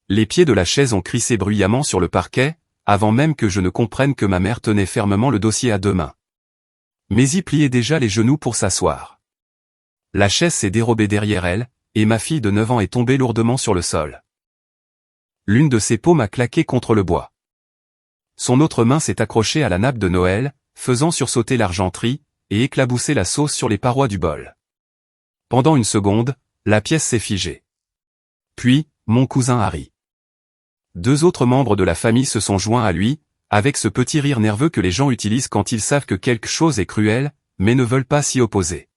Les pieds de la chaise ont crissé bruyamment sur le parquet, avant même que je ne comprenne que ma mère tenait fermement le dossier à deux mains. Maisy pliait déjà les genoux pour s'asseoir. La chaise s'est dérobée derrière elle, et ma fille de 9 ans est tombée lourdement sur le sol. L'une de ses paumes a claqué contre le bois. Son autre main s'est accrochée à la nappe de Noël, faisant sursauter l'argenterie, et éclabousser la sauce sur les parois du bol. Pendant une seconde, la pièce s'est figée. Puis, mon cousin Harry. 2 autres membres de la famille se sont joints à lui, avec ce petit rire nerveux que les gens utilisent quand ils savent que quelque chose est cruel, mais ne veulent pas s'y opposer.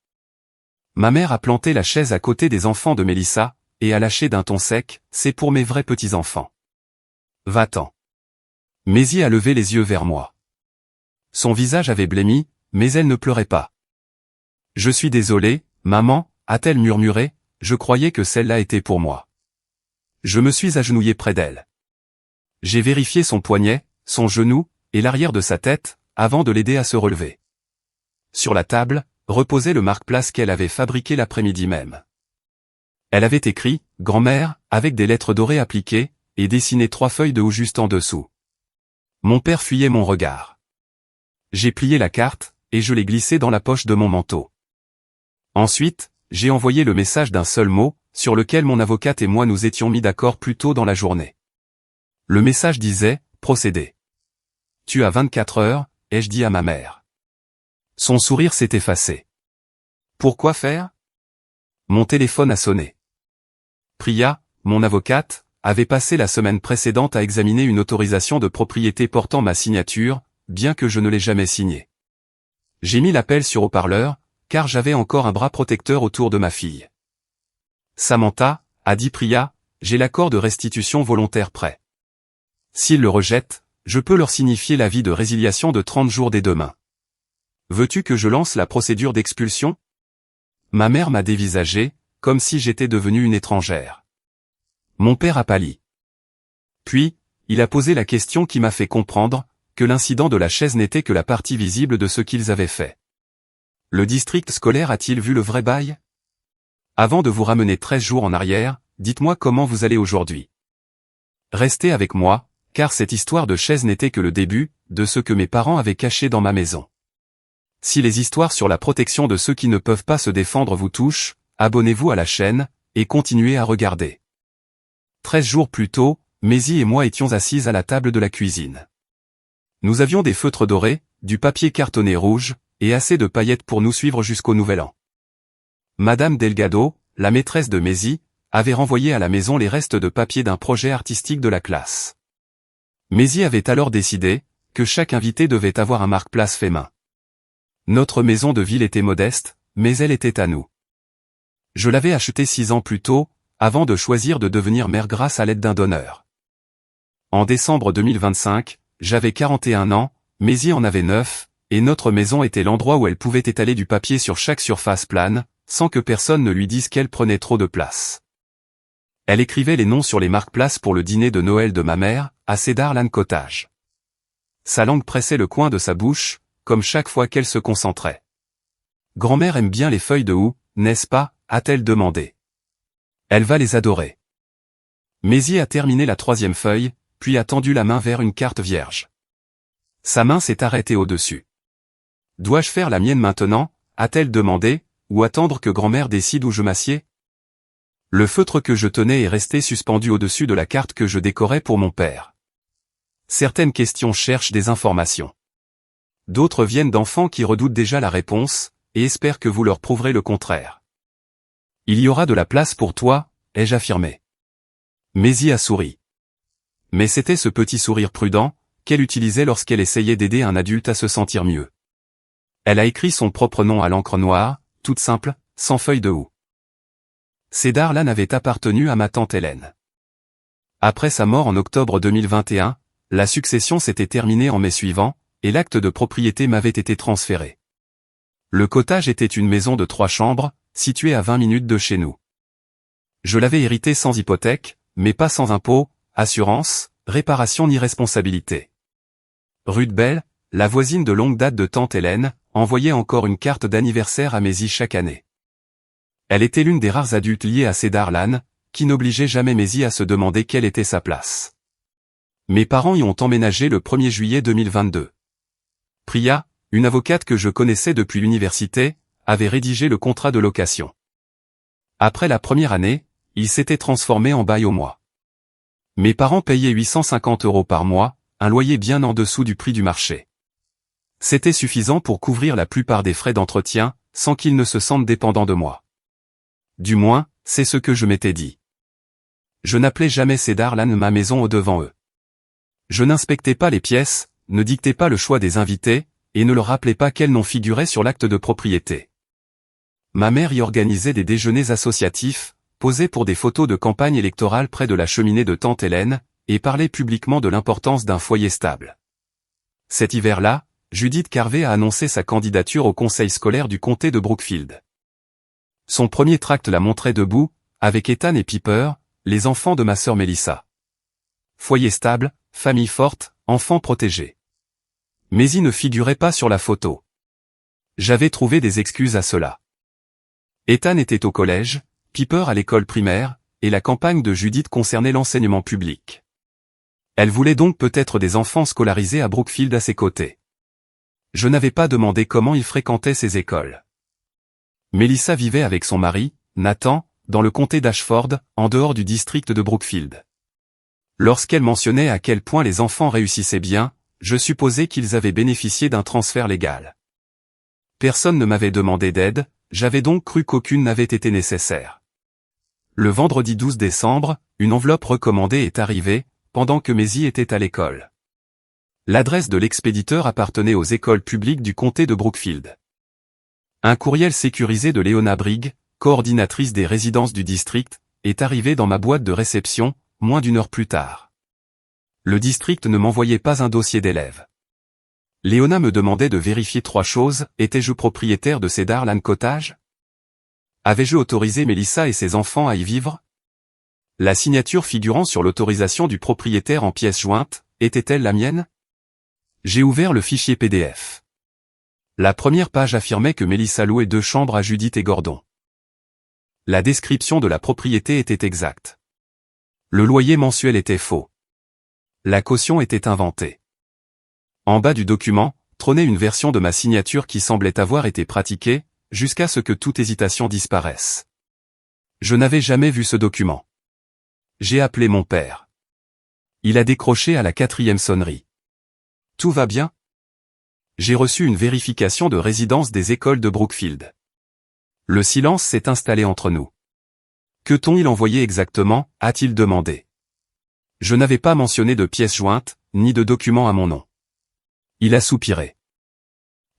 Ma mère a planté la chaise à côté des enfants de Mélissa, et a lâché d'un ton sec, « C'est pour mes vrais petits-enfants. Va-t'en. » Maisy a levé les yeux vers moi. Son visage avait blêmi, mais elle ne pleurait pas. « Je suis désolée, maman, » a-t-elle murmuré, « je croyais que celle-là était pour moi. » Je me suis agenouillé près d'elle. J'ai vérifié son poignet, son genou, et l'arrière de sa tête, avant de l'aider à se relever. Sur la table, reposait le marque-place qu'elle avait fabriqué l'après-midi même. Elle avait écrit « Grand-mère » avec des lettres dorées appliquées, et dessiné 3 feuilles de haut juste en dessous. Mon père fuyait mon regard. J'ai plié la carte, et je l'ai glissée dans la poche de mon manteau. Ensuite, j'ai envoyé le message d'un seul mot, sur lequel mon avocate et moi nous étions mis d'accord plus tôt dans la journée. Le message disait « Procédez. Tu as 24 heures, ai-je dit à ma mère. » Son sourire s'est effacé. Pourquoi faire ? Mon téléphone a sonné. Priya, mon avocate, avait passé la semaine précédente à examiner une autorisation de propriété portant ma signature, bien que je ne l'ai jamais signée. J'ai mis l'appel sur haut-parleur, car j'avais encore un bras protecteur autour de ma fille. Samantha, a dit Priya, j'ai l'accord de restitution volontaire prêt. S'ils le rejettent, je peux leur signifier l'avis de résiliation de 30 jours dès demain. Veux-tu que je lance la procédure d'expulsion ? Ma mère m'a dévisagé, comme si j'étais devenue une étrangère. Mon père a pâli. Puis, il a posé la question qui m'a fait comprendre que l'incident de la chaise n'était que la partie visible de ce qu'ils avaient fait. Le district scolaire a-t-il vu le vrai bail ? Avant de vous ramener 13 jours en arrière, dites-moi comment vous allez aujourd'hui. Restez avec moi, car cette histoire de chaise n'était que le début de ce que mes parents avaient caché dans ma maison. Si les histoires sur la protection de ceux qui ne peuvent pas se défendre vous touchent, abonnez-vous à la chaîne, et continuez à regarder. 13 jours plus tôt, Maisy et moi étions assises à la table de la cuisine. Nous avions des feutres dorés, du papier cartonné rouge, et assez de paillettes pour nous suivre jusqu'au Nouvel An. Madame Delgado, la maîtresse de Maisy, avait renvoyé à la maison les restes de papier d'un projet artistique de la classe. Maisy avait alors décidé que chaque invité devait avoir un marque-place fait main. Notre maison de ville était modeste, mais elle était à nous. Je l'avais achetée 6 ans plus tôt, avant de choisir de devenir mère grâce à l'aide d'un donneur. En décembre 2025, j'avais 41 ans, Maisy en avait 9, et notre maison était l'endroit où elle pouvait étaler du papier sur chaque surface plane, sans que personne ne lui dise qu'elle prenait trop de place. Elle écrivait les noms sur les marque-places pour le dîner de Noël de ma mère, à Cedarland Cottage. Sa langue pressait le coin de sa bouche, comme chaque fois qu'elle se concentrait. « Grand-mère aime bien les feuilles de houx, n'est-ce pas ?» a-t-elle demandé. Elle va les adorer. Maisy a terminé la 3e feuille, puis a tendu la main vers une carte vierge. Sa main s'est arrêtée au-dessus. « Dois-je faire la mienne maintenant ?» a-t-elle demandé, ou attendre que grand-mère décide où je m'assieds ? Le feutre que je tenais est resté suspendu au-dessus de la carte que je décorais pour mon père. Certaines questions cherchent des informations. D'autres viennent d'enfants qui redoutent déjà la réponse, et espèrent que vous leur prouverez le contraire. Il y aura de la place pour toi, ai-je affirmé. Maisy a souri. Mais c'était ce petit sourire prudent, qu'elle utilisait lorsqu'elle essayait d'aider un adulte à se sentir mieux. Elle a écrit son propre nom à l'encre noire, toute simple, sans feuille de houx. Cedarland avait appartenu à ma tante Hélène. Après sa mort en octobre 2021, la succession s'était terminée en mai suivant, et l'acte de propriété m'avait été transféré. Le cottage était une maison de 3 chambres, située à 20 minutes de chez nous. Je l'avais hérité sans hypothèque, mais pas sans impôts, assurance, réparation ni responsabilité. Ruth Bell, la voisine de longue date de tante Hélène, envoyait encore une carte d'anniversaire à Maisy chaque année. Elle était l'une des rares adultes liées à Cedarland, qui n'obligeait jamais Maisie à se demander quelle était sa place. Mes parents y ont emménagé le 1er juillet 2022. Priya, une avocate que je connaissais depuis l'université, avait rédigé le contrat de location. Après la première année, il s'était transformé en bail au mois. Mes parents payaient 850 € par mois, un loyer bien en dessous du prix du marché. C'était suffisant pour couvrir la plupart des frais d'entretien, sans qu'ils ne se sentent dépendants de moi. Du moins, c'est ce que je m'étais dit. Je n'appelais jamais Cedarland ma maison au-devant eux. Je n'inspectais pas les pièces, ne dictais pas le choix des invités, et ne leur rappelais pas quel nom figurait sur l'acte de propriété. Ma mère y organisait des déjeuners associatifs, posait pour des photos de campagne électorale près de la cheminée de tante Hélène, et parlait publiquement de l'importance d'un foyer stable. Cet hiver-là, Judith Carvé a annoncé sa candidature au conseil scolaire du comté de Brookfield. Son premier tract la montrait debout, avec Ethan et Piper, les enfants de ma sœur Melissa. Foyer stable, famille forte, enfants protégés. Mais il ne figurait pas sur la photo. J'avais trouvé des excuses à cela. Ethan était au collège, Piper à l'école primaire, et la campagne de Judith concernait l'enseignement public. Elle voulait donc peut-être des enfants scolarisés à Brookfield à ses côtés. Je n'avais pas demandé comment il fréquentait ces écoles. Melissa vivait avec son mari, Nathan, dans le comté d'Ashford, en dehors du district de Brookfield. Lorsqu'elle mentionnait à quel point les enfants réussissaient bien, je supposais qu'ils avaient bénéficié d'un transfert légal. Personne ne m'avait demandé d'aide, j'avais donc cru qu'aucune n'avait été nécessaire. Le vendredi 12 décembre, une enveloppe recommandée est arrivée, pendant que Maisie était à l'école. L'adresse de l'expéditeur appartenait aux écoles publiques du comté de Brookfield. Un courriel sécurisé de Leona Brigg, coordinatrice des résidences du district, est arrivé dans ma boîte de réception, moins d'1 heure plus tard. Le district ne m'envoyait pas un dossier d'élève. Leona me demandait de vérifier 3 choses, étais-je propriétaire de Cedarland Cottage? Avais-je autorisé Melissa et ses enfants à y vivre? La signature figurant sur l'autorisation du propriétaire en pièce jointe, était-elle la mienne? J'ai ouvert le fichier PDF. La première page affirmait que Melissa louait 2 chambres à Judith et Gordon. La description de la propriété était exacte. Le loyer mensuel était faux. La caution était inventée. En bas du document, trônait une version de ma signature qui semblait avoir été pratiquée, jusqu'à ce que toute hésitation disparaisse. Je n'avais jamais vu ce document. J'ai appelé mon père. Il a décroché à la 4e sonnerie. Tout va bien? J'ai reçu une vérification de résidence des écoles de Brookfield. Le silence s'est installé entre nous. Que t'ont-ils envoyé exactement, a-t-il demandé. Je n'avais pas mentionné de pièce jointe, ni de document à mon nom. Il a soupiré.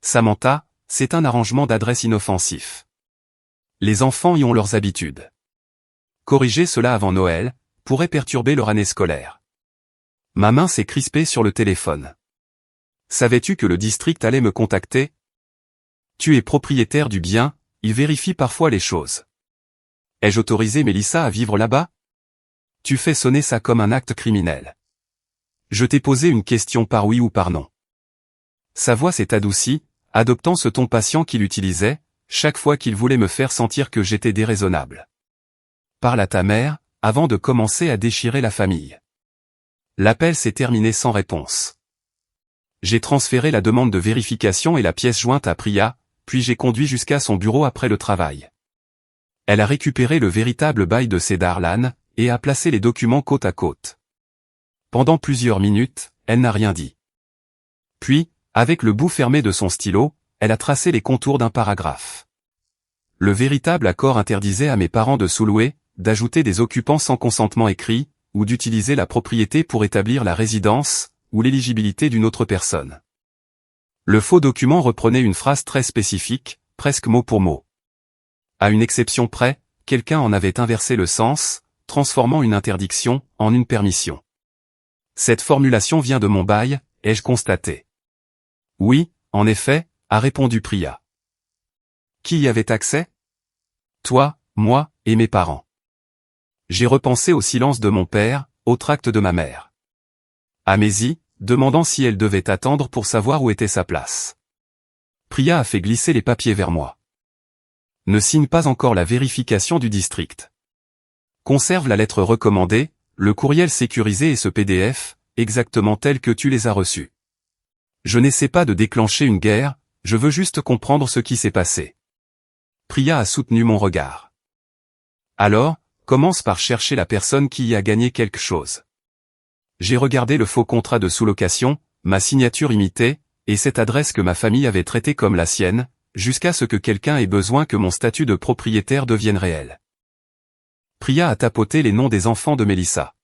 Samantha, c'est un arrangement d'adresse inoffensif. Les enfants y ont leurs habitudes. Corriger cela avant Noël, pourrait perturber leur année scolaire. Ma main s'est crispée sur le téléphone. Savais-tu que le district allait me contacter? Tu es propriétaire du bien, il vérifie parfois les choses. Ai-je autorisé Melissa à vivre là-bas? Tu fais sonner ça comme un acte criminel. Je t'ai posé une question par oui ou par non. Sa voix s'est adoucie, adoptant ce ton patient qu'il utilisait, chaque fois qu'il voulait me faire sentir que j'étais déraisonnable. Parle à ta mère, avant de commencer à déchirer la famille. L'appel s'est terminé sans réponse. J'ai transféré la demande de vérification et la pièce jointe à Priya, puis j'ai conduit jusqu'à son bureau après le travail. Elle a récupéré le véritable bail de Cedarland, et a placé les documents côte à côte. Pendant plusieurs minutes, elle n'a rien dit. Puis, avec le bout fermé de son stylo, elle a tracé les contours d'un paragraphe. Le véritable accord interdisait à mes parents de sous-louer, d'ajouter des occupants sans consentement écrit, ou d'utiliser la propriété pour établir la résidence, ou l'éligibilité d'une autre personne. Le faux document reprenait une phrase très spécifique, presque mot pour mot. À une exception près, quelqu'un en avait inversé le sens, transformant une interdiction en une permission. Cette formulation vient de mon bail, ai-je constaté. Oui, en effet, a répondu Priya. Qui y avait accès? Toi, moi, et mes parents. J'ai repensé au silence de mon père, au tract de ma mère. À Maisie, demandant si elle devait attendre pour savoir où était sa place. Priya a fait glisser les papiers vers moi. Ne signe pas encore la vérification du district. Conserve la lettre recommandée, le courriel sécurisé et ce PDF, exactement tel que tu les as reçus. Je n'essaie pas de déclencher une guerre, je veux juste comprendre ce qui s'est passé. Priya a soutenu mon regard. Alors, commence par chercher la personne qui y a gagné quelque chose. J'ai regardé le faux contrat de sous-location, ma signature imitée, et cette adresse que ma famille avait traitée comme la sienne, jusqu'à ce que quelqu'un ait besoin que mon statut de propriétaire devienne réel. Priya a tapoté les noms des enfants de Mélissa.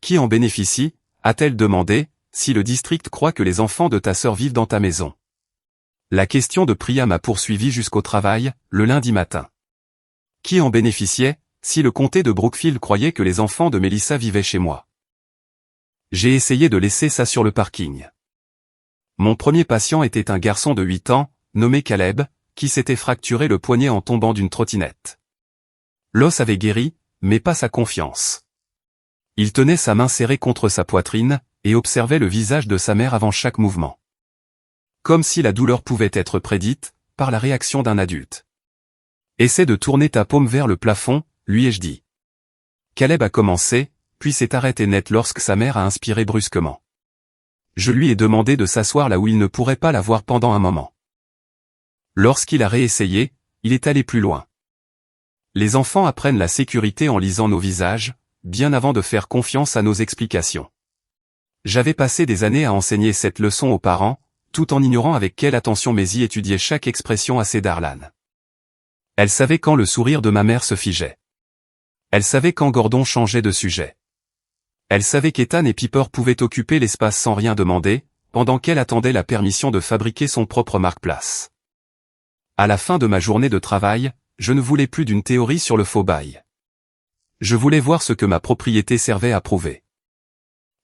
Qui en bénéficie, a-t-elle demandé, si le district croit que les enfants de ta sœur vivent dans ta maison? La question de Priya m'a poursuivi jusqu'au travail, le lundi matin. Qui en bénéficiait, si le comté de Brookfield croyait que les enfants de Mélissa vivaient chez moi? J'ai essayé de laisser ça sur le parking. Mon premier patient était un garçon de 8 ans, nommé Caleb, qui s'était fracturé le poignet en tombant d'une trottinette. L'os avait guéri, mais pas sa confiance. Il tenait sa main serrée contre sa poitrine, et observait le visage de sa mère avant chaque mouvement. Comme si la douleur pouvait être prédite, par la réaction d'un adulte. Essaie de tourner ta paume vers le plafond, lui ai-je dit. Caleb a commencé, puis s'est arrêté net lorsque sa mère a inspiré brusquement. Je lui ai demandé de s'asseoir là où il ne pourrait pas la voir pendant un moment. Lorsqu'il a réessayé, il est allé plus loin. Les enfants apprennent la sécurité en lisant nos visages, bien avant de faire confiance à nos explications. J'avais passé des années à enseigner cette leçon aux parents, tout en ignorant avec quelle attention Maisie étudiait chaque expression à Cedar Lane. Elle savait quand le sourire de ma mère se figeait. Elle savait quand Gordon changeait de sujet. Elle savait qu'Ethan et Piper pouvaient occuper l'espace sans rien demander, pendant qu'elle attendait la permission de fabriquer son propre marque-place. À la fin de ma journée de travail, je ne voulais plus d'une théorie sur le faux bail. Je voulais voir ce que ma propriété servait à prouver.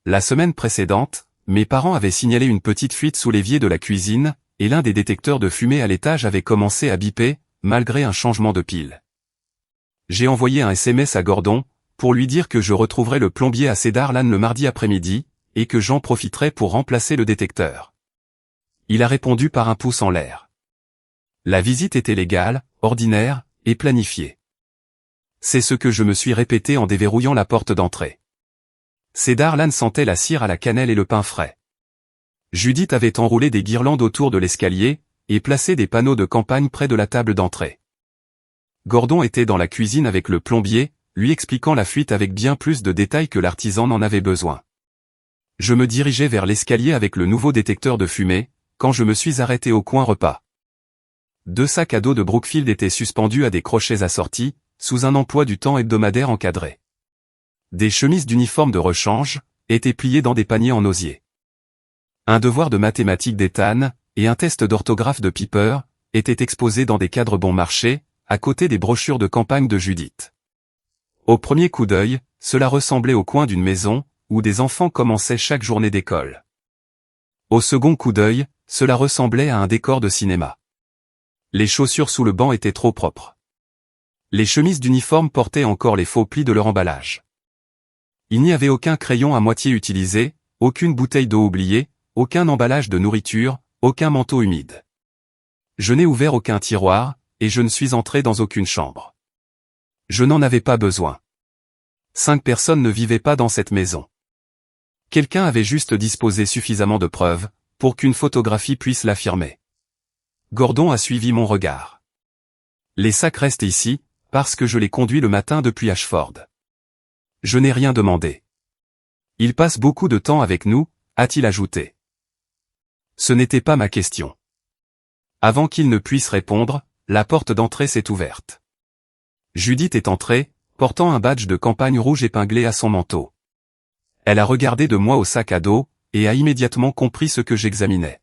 La semaine précédente, mes parents avaient signalé une petite fuite sous l'évier de la cuisine, et l'un des détecteurs de fumée à l'étage avait commencé à biper, malgré un changement de pile. J'ai envoyé un SMS à Gordon, pour lui dire que je retrouverais le plombier à Cedar Lane le mardi après-midi, et que j'en profiterais pour remplacer le détecteur. Il a répondu par un pouce en l'air. La visite était légale, ordinaire, et planifiée. C'est ce que je me suis répété en déverrouillant la porte d'entrée. Cedar Lane sentait la cire à la cannelle et le pain frais. Judith avait enroulé des guirlandes autour de l'escalier, et placé des panneaux de campagne près de la table d'entrée. Gordon était dans la cuisine avec le plombier, lui expliquant la fuite avec bien plus de détails que l'artisan n'en avait besoin. Je me dirigeais vers l'escalier avec le nouveau détecteur de fumée, quand je me suis arrêté au coin repas. 2 sacs à dos de Brookfield étaient suspendus à des crochets assortis, sous un emploi du temps hebdomadaire encadré. Des chemises d'uniforme de rechange, étaient pliées dans des paniers en osier. Un devoir de mathématiques d'Ethan, et un test d'orthographe de Piper, étaient exposés dans des cadres bon marché, à côté des brochures de campagne de Judith. Au premier coup d'œil, cela ressemblait au coin d'une maison, où des enfants commençaient chaque journée d'école. Au second coup d'œil, cela ressemblait à un décor de cinéma. Les chaussures sous le banc étaient trop propres. Les chemises d'uniforme portaient encore les faux plis de leur emballage. Il n'y avait aucun crayon à moitié utilisé, aucune bouteille d'eau oubliée, aucun emballage de nourriture, aucun manteau humide. Je n'ai ouvert aucun tiroir, et je ne suis entré dans aucune chambre. Je n'en avais pas besoin. 5 personnes ne vivaient pas dans cette maison. Quelqu'un avait juste disposé suffisamment de preuves, pour qu'une photographie puisse l'affirmer. Gordon a suivi mon regard. Les sacs restent ici, parce que je les conduis le matin depuis Ashford. Je n'ai rien demandé. Il passe beaucoup de temps avec nous, a-t-il ajouté. Ce n'était pas ma question. Avant qu'il ne puisse répondre, la porte d'entrée s'est ouverte. Judith est entrée, portant un badge de campagne rouge épinglé à son manteau. Elle a regardé de moi au sac à dos, et a immédiatement compris ce que j'examinais.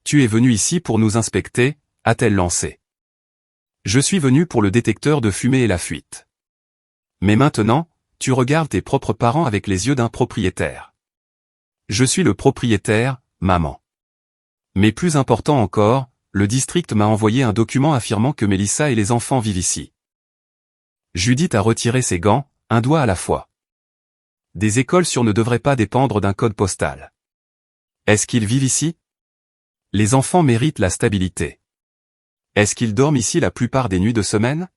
Tu es venu ici pour nous inspecter, a-t-elle lancé. Je suis venu pour le détecteur de fumée et la fuite. Mais maintenant, tu regardes tes propres parents avec les yeux d'un propriétaire. Je suis le propriétaire, maman. Mais plus important encore, le district m'a envoyé un document affirmant que Mélissa et les enfants vivent ici. Judith a retiré ses gants, un doigt à la fois. Des écoles sûres ne devraient pas dépendre d'un code postal. Est-ce qu'ils vivent ici? Les enfants méritent la stabilité. Est-ce qu'ils dorment ici la plupart des nuits de semaine?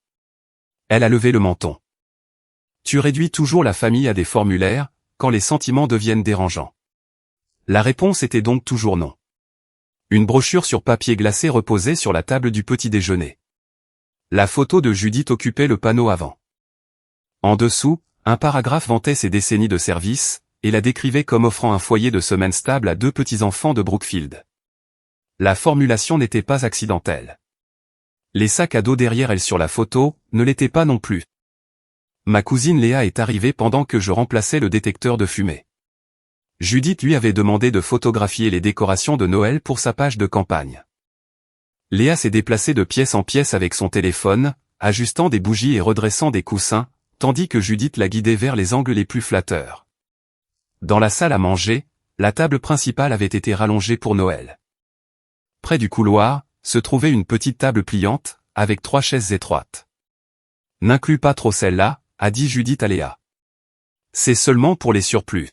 Elle a levé le menton. Tu réduis toujours la famille à des formulaires, quand les sentiments deviennent dérangeants. La réponse était donc toujours non. Une brochure sur papier glacé reposait sur la table du petit déjeuner. La photo de Judith occupait le panneau avant. En dessous, un paragraphe vantait ses décennies de service, et la décrivait comme offrant un foyer de semaine stable à 2 petits-enfants de Brookfield. La formulation n'était pas accidentelle. Les sacs à dos derrière elle sur la photo, ne l'étaient pas non plus. Ma cousine Léa est arrivée pendant que je remplaçais le détecteur de fumée. Judith lui avait demandé de photographier les décorations de Noël pour sa page de campagne. Léa s'est déplacée de pièce en pièce avec son téléphone, ajustant des bougies et redressant des coussins, tandis que Judith la guidait vers les angles les plus flatteurs. Dans la salle à manger, la table principale avait été rallongée pour Noël. Près du couloir, se trouvait une petite table pliante, avec 3 chaises étroites. « N'inclus pas trop celle-là », a dit Judith à Léa. « C'est seulement pour les surplus. »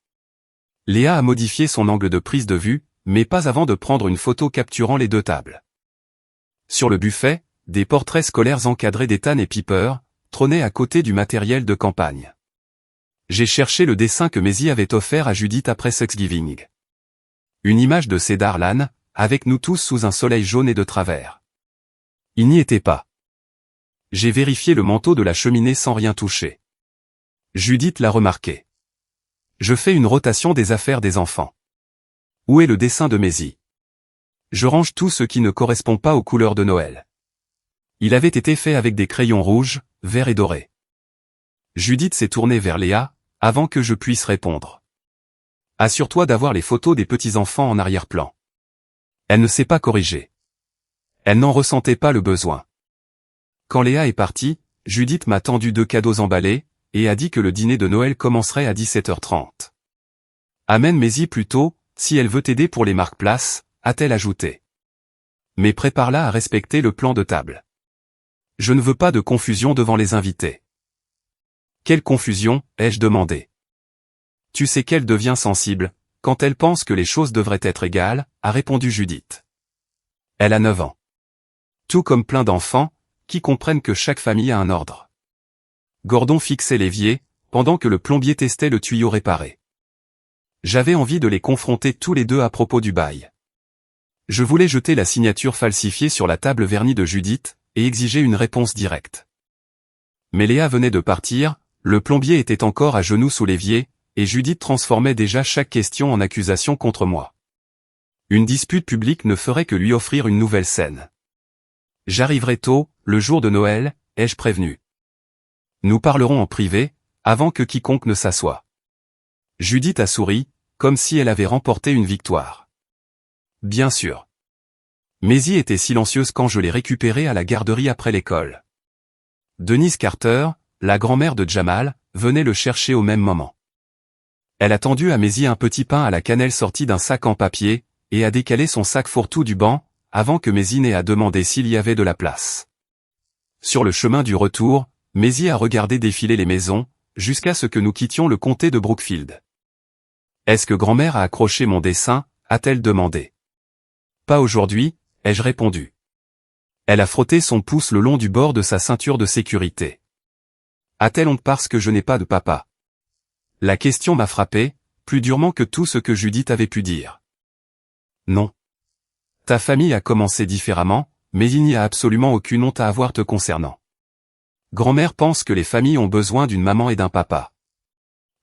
Léa a modifié son angle de prise de vue, mais pas avant de prendre une photo capturant les 2 tables. Sur le buffet, des portraits scolaires encadrés d'Ethan et Piper, trônaient à côté du matériel de campagne. J'ai cherché le dessin que Maisie avait offert à Judith après Thanksgiving. Une image de Cedar Lane, avec nous tous sous un soleil jaune et de travers. Il n'y était pas. J'ai vérifié le manteau de la cheminée sans rien toucher. Judith l'a remarqué. Je fais une rotation des affaires des enfants. Où est le dessin de Maisie? Je range tout ce qui ne correspond pas aux couleurs de Noël. Il avait été fait avec des crayons rouges, verts et dorés. Judith s'est tournée vers Léa, avant que je puisse répondre. Assure-toi d'avoir les photos des petits-enfants en arrière-plan. Elle ne s'est pas corrigée. Elle n'en ressentait pas le besoin. Quand Léa est partie, Judith m'a tendu 2 cadeaux emballés, et a dit que le dîner de Noël commencerait à 17h30. Amène Maisie plus tôt, si elle veut t'aider pour les marque-places, a-t-elle ajouté. Mais prépare-la à respecter le plan de table. Je ne veux pas de confusion devant les invités. Quelle confusion, ai-je demandé. Tu sais qu'elle devient sensible, quand elle pense que les choses devraient être égales, a répondu Judith. Elle a 9 ans. Tout comme plein d'enfants, qui comprennent que chaque famille a un ordre. Gordon fixait l'évier, pendant que le plombier testait le tuyau réparé. J'avais envie de les confronter tous les 2 à propos du bail. Je voulais jeter la signature falsifiée sur la table vernie de Judith, et exiger une réponse directe. Mais Léa venait de partir, le plombier était encore à genoux sous l'évier, et Judith transformait déjà chaque question en accusation contre moi. Une dispute publique ne ferait que lui offrir une nouvelle scène. J'arriverai tôt, le jour de Noël, ai-je prévenu. Nous parlerons en privé, avant que quiconque ne s'assoie. Judith a souri, comme si elle avait remporté une victoire. Bien sûr. Maisie était silencieuse quand je l'ai récupérée à la garderie après l'école. Denise Carter, la grand-mère de Jamal, venait le chercher au même moment. Elle a tendu à Maisie un petit pain à la cannelle sorti d'un sac en papier, et a décalé son sac fourre-tout du banc, avant que Maisie n'ait à demander s'il y avait de la place. Sur le chemin du retour, Maisie a regardé défiler les maisons, jusqu'à ce que nous quittions le comté de Brookfield. « Est-ce que grand-mère a accroché mon dessin ?» a-t-elle demandé. « Pas aujourd'hui », ai-je répondu. Elle a frotté son pouce le long du bord de sa ceinture de sécurité. « A-t-elle honte parce que je n'ai pas de papa ?» La question m'a frappé, plus durement que tout ce que Judith avait pu dire. « Non. Ta famille a commencé différemment, mais il n'y a absolument aucune honte à avoir te concernant. Grand-mère pense que les familles ont besoin d'une maman et d'un papa.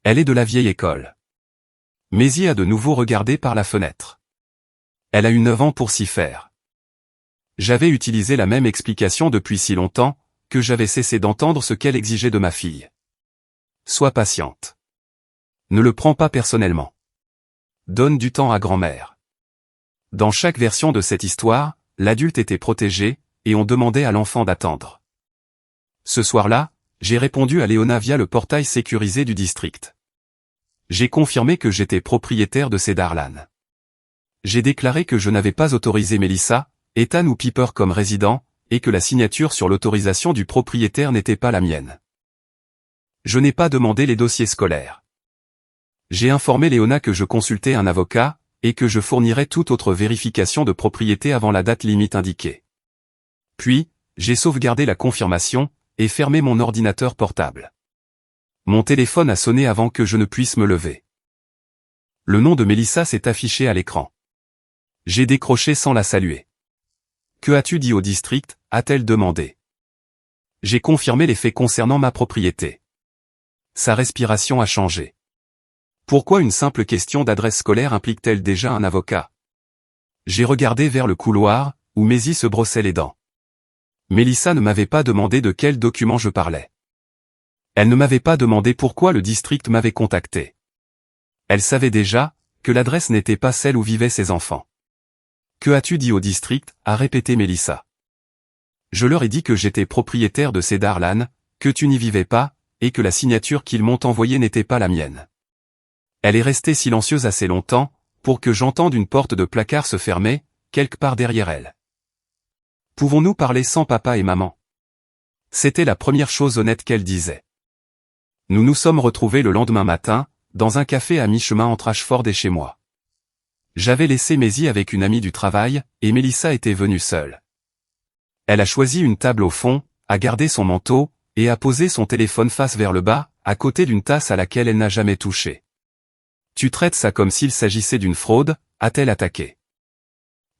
Elle est de la vieille école. » Maisie a de nouveau regardé par la fenêtre. Elle a eu 9 ans pour s'y faire. J'avais utilisé la même explication depuis si longtemps, que j'avais cessé d'entendre ce qu'elle exigeait de ma fille. Sois patiente. Ne le prends pas personnellement. Donne du temps à grand-mère. Dans chaque version de cette histoire, l'adulte était protégé, et on demandait à l'enfant d'attendre. Ce soir-là, j'ai répondu à Léona via le portail sécurisé du district. J'ai confirmé que j'étais propriétaire de Cedar Lane. J'ai déclaré que je n'avais pas autorisé Melissa, Ethan ou Piper comme résidents, et que la signature sur l'autorisation du propriétaire n'était pas la mienne. Je n'ai pas demandé les dossiers scolaires. J'ai informé Léona que je consultais un avocat, et que je fournirais toute autre vérification de propriété avant la date limite indiquée. Puis, j'ai sauvegardé la confirmation, et fermé mon ordinateur portable. Mon téléphone a sonné avant que je ne puisse me lever. Le nom de Mélissa s'est affiché à l'écran. J'ai décroché sans la saluer. Que as-tu dit au district, a-t-elle demandé. J'ai confirmé les faits concernant ma propriété. Sa respiration a changé. Pourquoi une simple question d'adresse scolaire implique-t-elle déjà un avocat? J'ai regardé vers le couloir, où Maisie se brossait les dents. Mélissa ne m'avait pas demandé de quel document je parlais. Elle ne m'avait pas demandé pourquoi le district m'avait contacté. Elle savait déjà que l'adresse n'était pas celle où vivaient ses enfants. Que as-tu dit au district, a répété Mélissa. Je leur ai dit que j'étais propriétaire de Cedar Lane, que tu n'y vivais pas, et que la signature qu'ils m'ont envoyée n'était pas la mienne. Elle est restée silencieuse assez longtemps, pour que j'entende une porte de placard se fermer, quelque part derrière elle. Pouvons-nous parler sans papa et maman? C'était la première chose honnête qu'elle disait. Nous nous sommes retrouvés le lendemain matin, dans un café à mi-chemin entre Ashford et chez moi. J'avais laissé Maisie avec une amie du travail, et Mélissa était venue seule. Elle a choisi une table au fond, a gardé son manteau, et a posé son téléphone face vers le bas, à côté d'une tasse à laquelle elle n'a jamais touché. Tu traites ça comme s'il s'agissait d'une fraude, a-t-elle attaqué.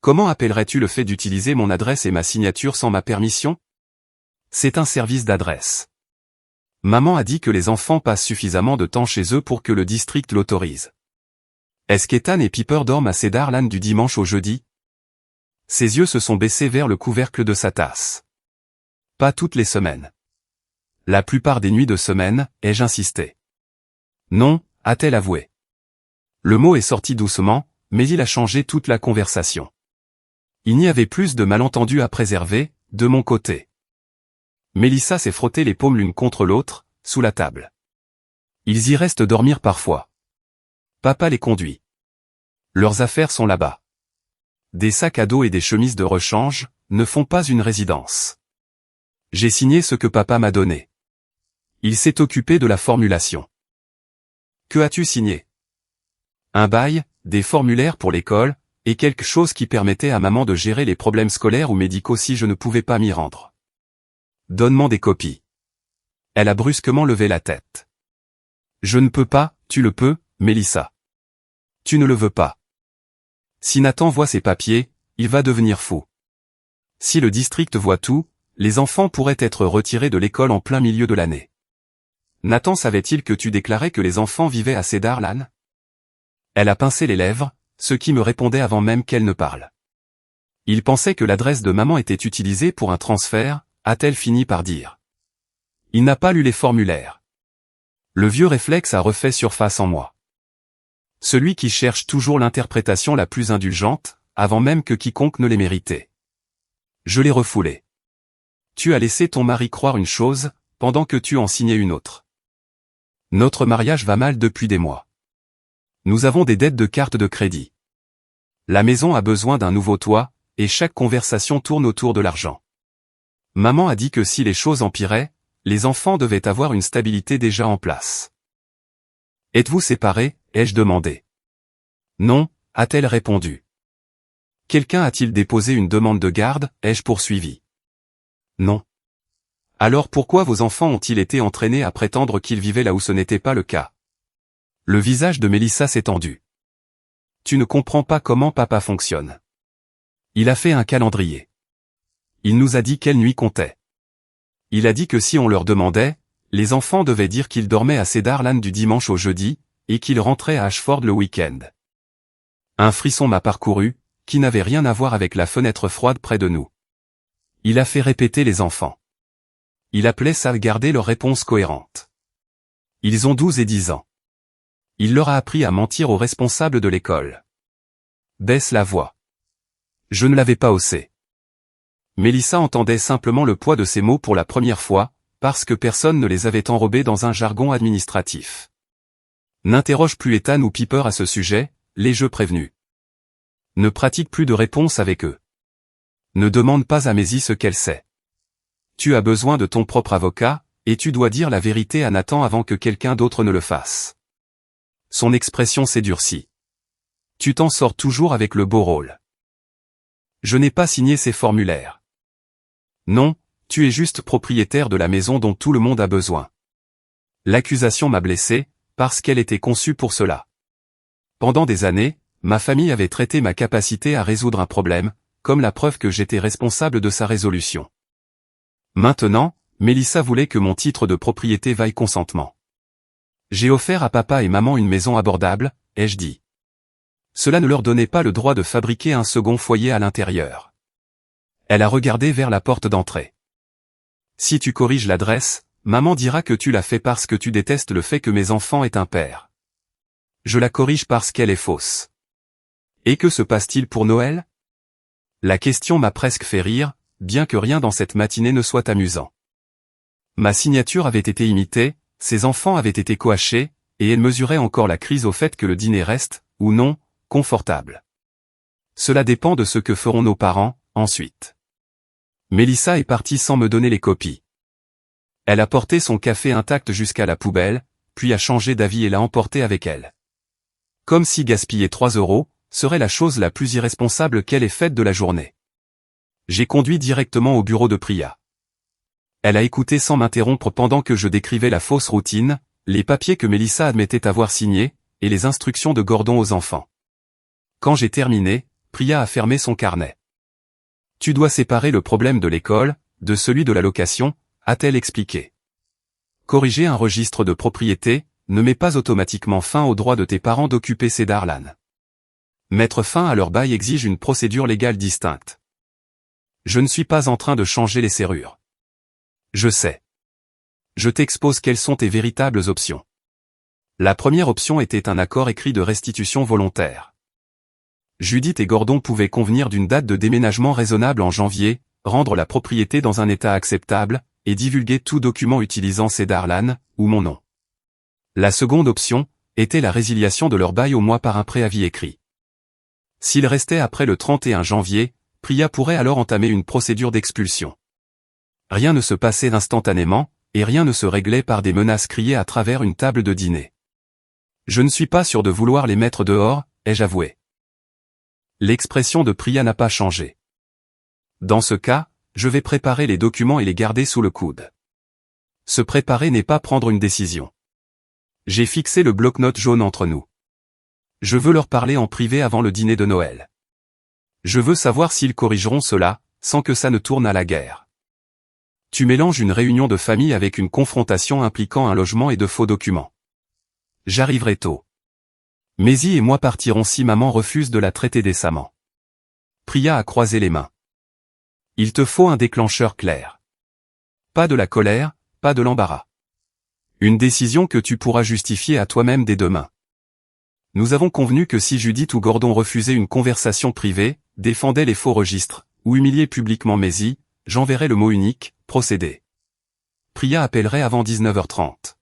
Comment appellerais-tu le fait d'utiliser mon adresse et ma signature sans ma permission? C'est un service d'adresse. Maman a dit que les enfants passent suffisamment de temps chez eux pour que le district l'autorise. Est-ce qu'Ethan et Piper dorment à Cedar Lane du dimanche au jeudi? Ses yeux se sont baissés vers le couvercle de sa tasse. Pas toutes les semaines. La plupart des nuits de semaine, ai-je insisté. Non, a-t-elle avoué. Le mot est sorti doucement, mais il a changé toute la conversation. Il n'y avait plus de malentendus à préserver, de mon côté. Mélissa s'est frotté les paumes l'une contre l'autre, sous la table. Ils y restent dormir parfois. Papa les conduit. Leurs affaires sont là-bas. Des sacs à dos et des chemises de rechange ne font pas une résidence. J'ai signé ce que papa m'a donné. Il s'est occupé de la formulation. Que as-tu signé? Un bail, des formulaires pour l'école, et quelque chose qui permettait à maman de gérer les problèmes scolaires ou médicaux si je ne pouvais pas m'y rendre. Donne-moi des copies. Elle a brusquement levé la tête. Je ne peux pas, tu le peux, Mélissa. Tu ne le veux pas. Si Nathan voit ces papiers, il va devenir fou. Si le district voit tout, les enfants pourraient être retirés de l'école en plein milieu de l'année. Nathan savait-il que tu déclarais que les enfants vivaient à Cedar Lane? Elle a pincé les lèvres, ce qui me répondait avant même qu'elle ne parle. Il pensait que l'adresse de maman était utilisée pour un transfert, a-t-elle fini par dire. Il n'a pas lu les formulaires. Le vieux réflexe a refait surface en moi. Celui qui cherche toujours l'interprétation la plus indulgente, avant même que quiconque ne l'ait méritée. Je l'ai refoulé. Tu as laissé ton mari croire une chose, pendant que tu en signais une autre. Notre mariage va mal depuis des mois. Nous avons des dettes de carte de crédit. La maison a besoin d'un nouveau toit, et chaque conversation tourne autour de l'argent. Maman a dit que si les choses empiraient, les enfants devaient avoir une stabilité déjà en place. Êtes-vous séparés, ai-je demandé. Non, a-t-elle répondu. Quelqu'un a-t-il déposé une demande de garde, ai-je poursuivi. Non. Alors pourquoi vos enfants ont-ils été entraînés à prétendre qu'ils vivaient là où ce n'était pas le cas? Le visage de Mélissa s'est tendu. Tu ne comprends pas comment papa fonctionne. Il a fait un calendrier. Il nous a dit quelle nuit comptait. Il a dit que si on leur demandait, les enfants devaient dire qu'ils dormaient à Cedar Lane du dimanche au jeudi, et qu'ils rentraient à Ashford le week-end. Un frisson m'a parcouru, qui n'avait rien à voir avec la fenêtre froide près de nous. Il a fait répéter les enfants. Il appelait ça garder leur réponse cohérente. Ils ont 12 et 10 ans. Il leur a appris à mentir aux responsables de l'école. Baisse la voix. Je ne l'avais pas haussé. Mélissa entendait simplement le poids de ces mots pour la première fois, parce que personne ne les avait enrobés dans un jargon administratif. N'interroge plus Ethan ou Piper à ce sujet, les jeux prévenus. Ne pratique plus de réponses avec eux. Ne demande pas à Maisie ce qu'elle sait. Tu as besoin de ton propre avocat, et tu dois dire la vérité à Nathan avant que quelqu'un d'autre ne le fasse. Son expression s'est durcie. Tu t'en sors toujours avec le beau rôle. Je n'ai pas signé ces formulaires. Non, tu es juste propriétaire de la maison dont tout le monde a besoin. L'accusation m'a blessé, parce qu'elle était conçue pour cela. Pendant des années, ma famille avait traité ma capacité à résoudre un problème, comme la preuve que j'étais responsable de sa résolution. Maintenant, Mélissa voulait que mon titre de propriété vaille consentement. J'ai offert à papa et maman une maison abordable, ai-je dit. Cela ne leur donnait pas le droit de fabriquer un second foyer à l'intérieur. Elle a regardé vers la porte d'entrée. Si tu corriges l'adresse, maman dira que tu l'as fait parce que tu détestes le fait que mes enfants aient un père. Je la corrige parce qu'elle est fausse. Et que se passe-t-il pour Noël? La question m'a presque fait rire, bien que rien dans cette matinée ne soit amusant. Ma signature avait été imitée, ses enfants avaient été coachés, et elle mesurait encore la crise au fait que le dîner reste, ou non, confortable. Cela dépend de ce que feront nos parents, ensuite. Mélissa est partie sans me donner les copies. Elle a porté son café intact jusqu'à la poubelle, puis a changé d'avis et l'a emporté avec elle. Comme si gaspiller 3 € serait la chose la plus irresponsable qu'elle ait faite de la journée. J'ai conduit directement au bureau de Priya. Elle a écouté sans m'interrompre pendant que je décrivais la fausse routine, les papiers que Mélissa admettait avoir signés, et les instructions de Gordon aux enfants. Quand j'ai terminé, Priya a fermé son carnet. Tu dois séparer le problème de l'école, de celui de la location, a-t-elle expliqué. Corriger un registre de propriété ne met pas automatiquement fin au droit de tes parents d'occuper Cedar Lane. Mettre fin à leur bail exige une procédure légale distincte. Je ne suis pas en train de changer les serrures. Je sais. Je t'expose quelles sont tes véritables options. La première option était un accord écrit de restitution volontaire. Judith et Gordon pouvaient convenir d'une date de déménagement raisonnable en janvier, rendre la propriété dans un état acceptable, et divulguer tout document utilisant Cedar Lane, ou mon nom. La seconde option était la résiliation de leur bail au mois par un préavis écrit. S'il restait après le 31 janvier, Priya pourrait alors entamer une procédure d'expulsion. Rien ne se passait instantanément, et rien ne se réglait par des menaces criées à travers une table de dîner. Je ne suis pas sûr de vouloir les mettre dehors, ai-je avoué. L'expression de Priya n'a pas changé. Dans ce cas, je vais préparer les documents et les garder sous le coude. Se préparer n'est pas prendre une décision. J'ai fixé le bloc-notes jaune entre nous. Je veux leur parler en privé avant le dîner de Noël. Je veux savoir s'ils corrigeront cela, sans que ça ne tourne à la guerre. Tu mélanges une réunion de famille avec une confrontation impliquant un logement et de faux documents. J'arriverai tôt. Maisie et moi partirons si maman refuse de la traiter décemment. Priya a croisé les mains. Il te faut un déclencheur clair. Pas de la colère, pas de l'embarras. Une décision que tu pourras justifier à toi-même dès demain. Nous avons convenu que si Judith ou Gordon refusaient une conversation privée, défendaient les faux registres, ou humiliaient publiquement Maisie, j'enverrai le mot unique, procédé. Priya appellerait avant 19h30.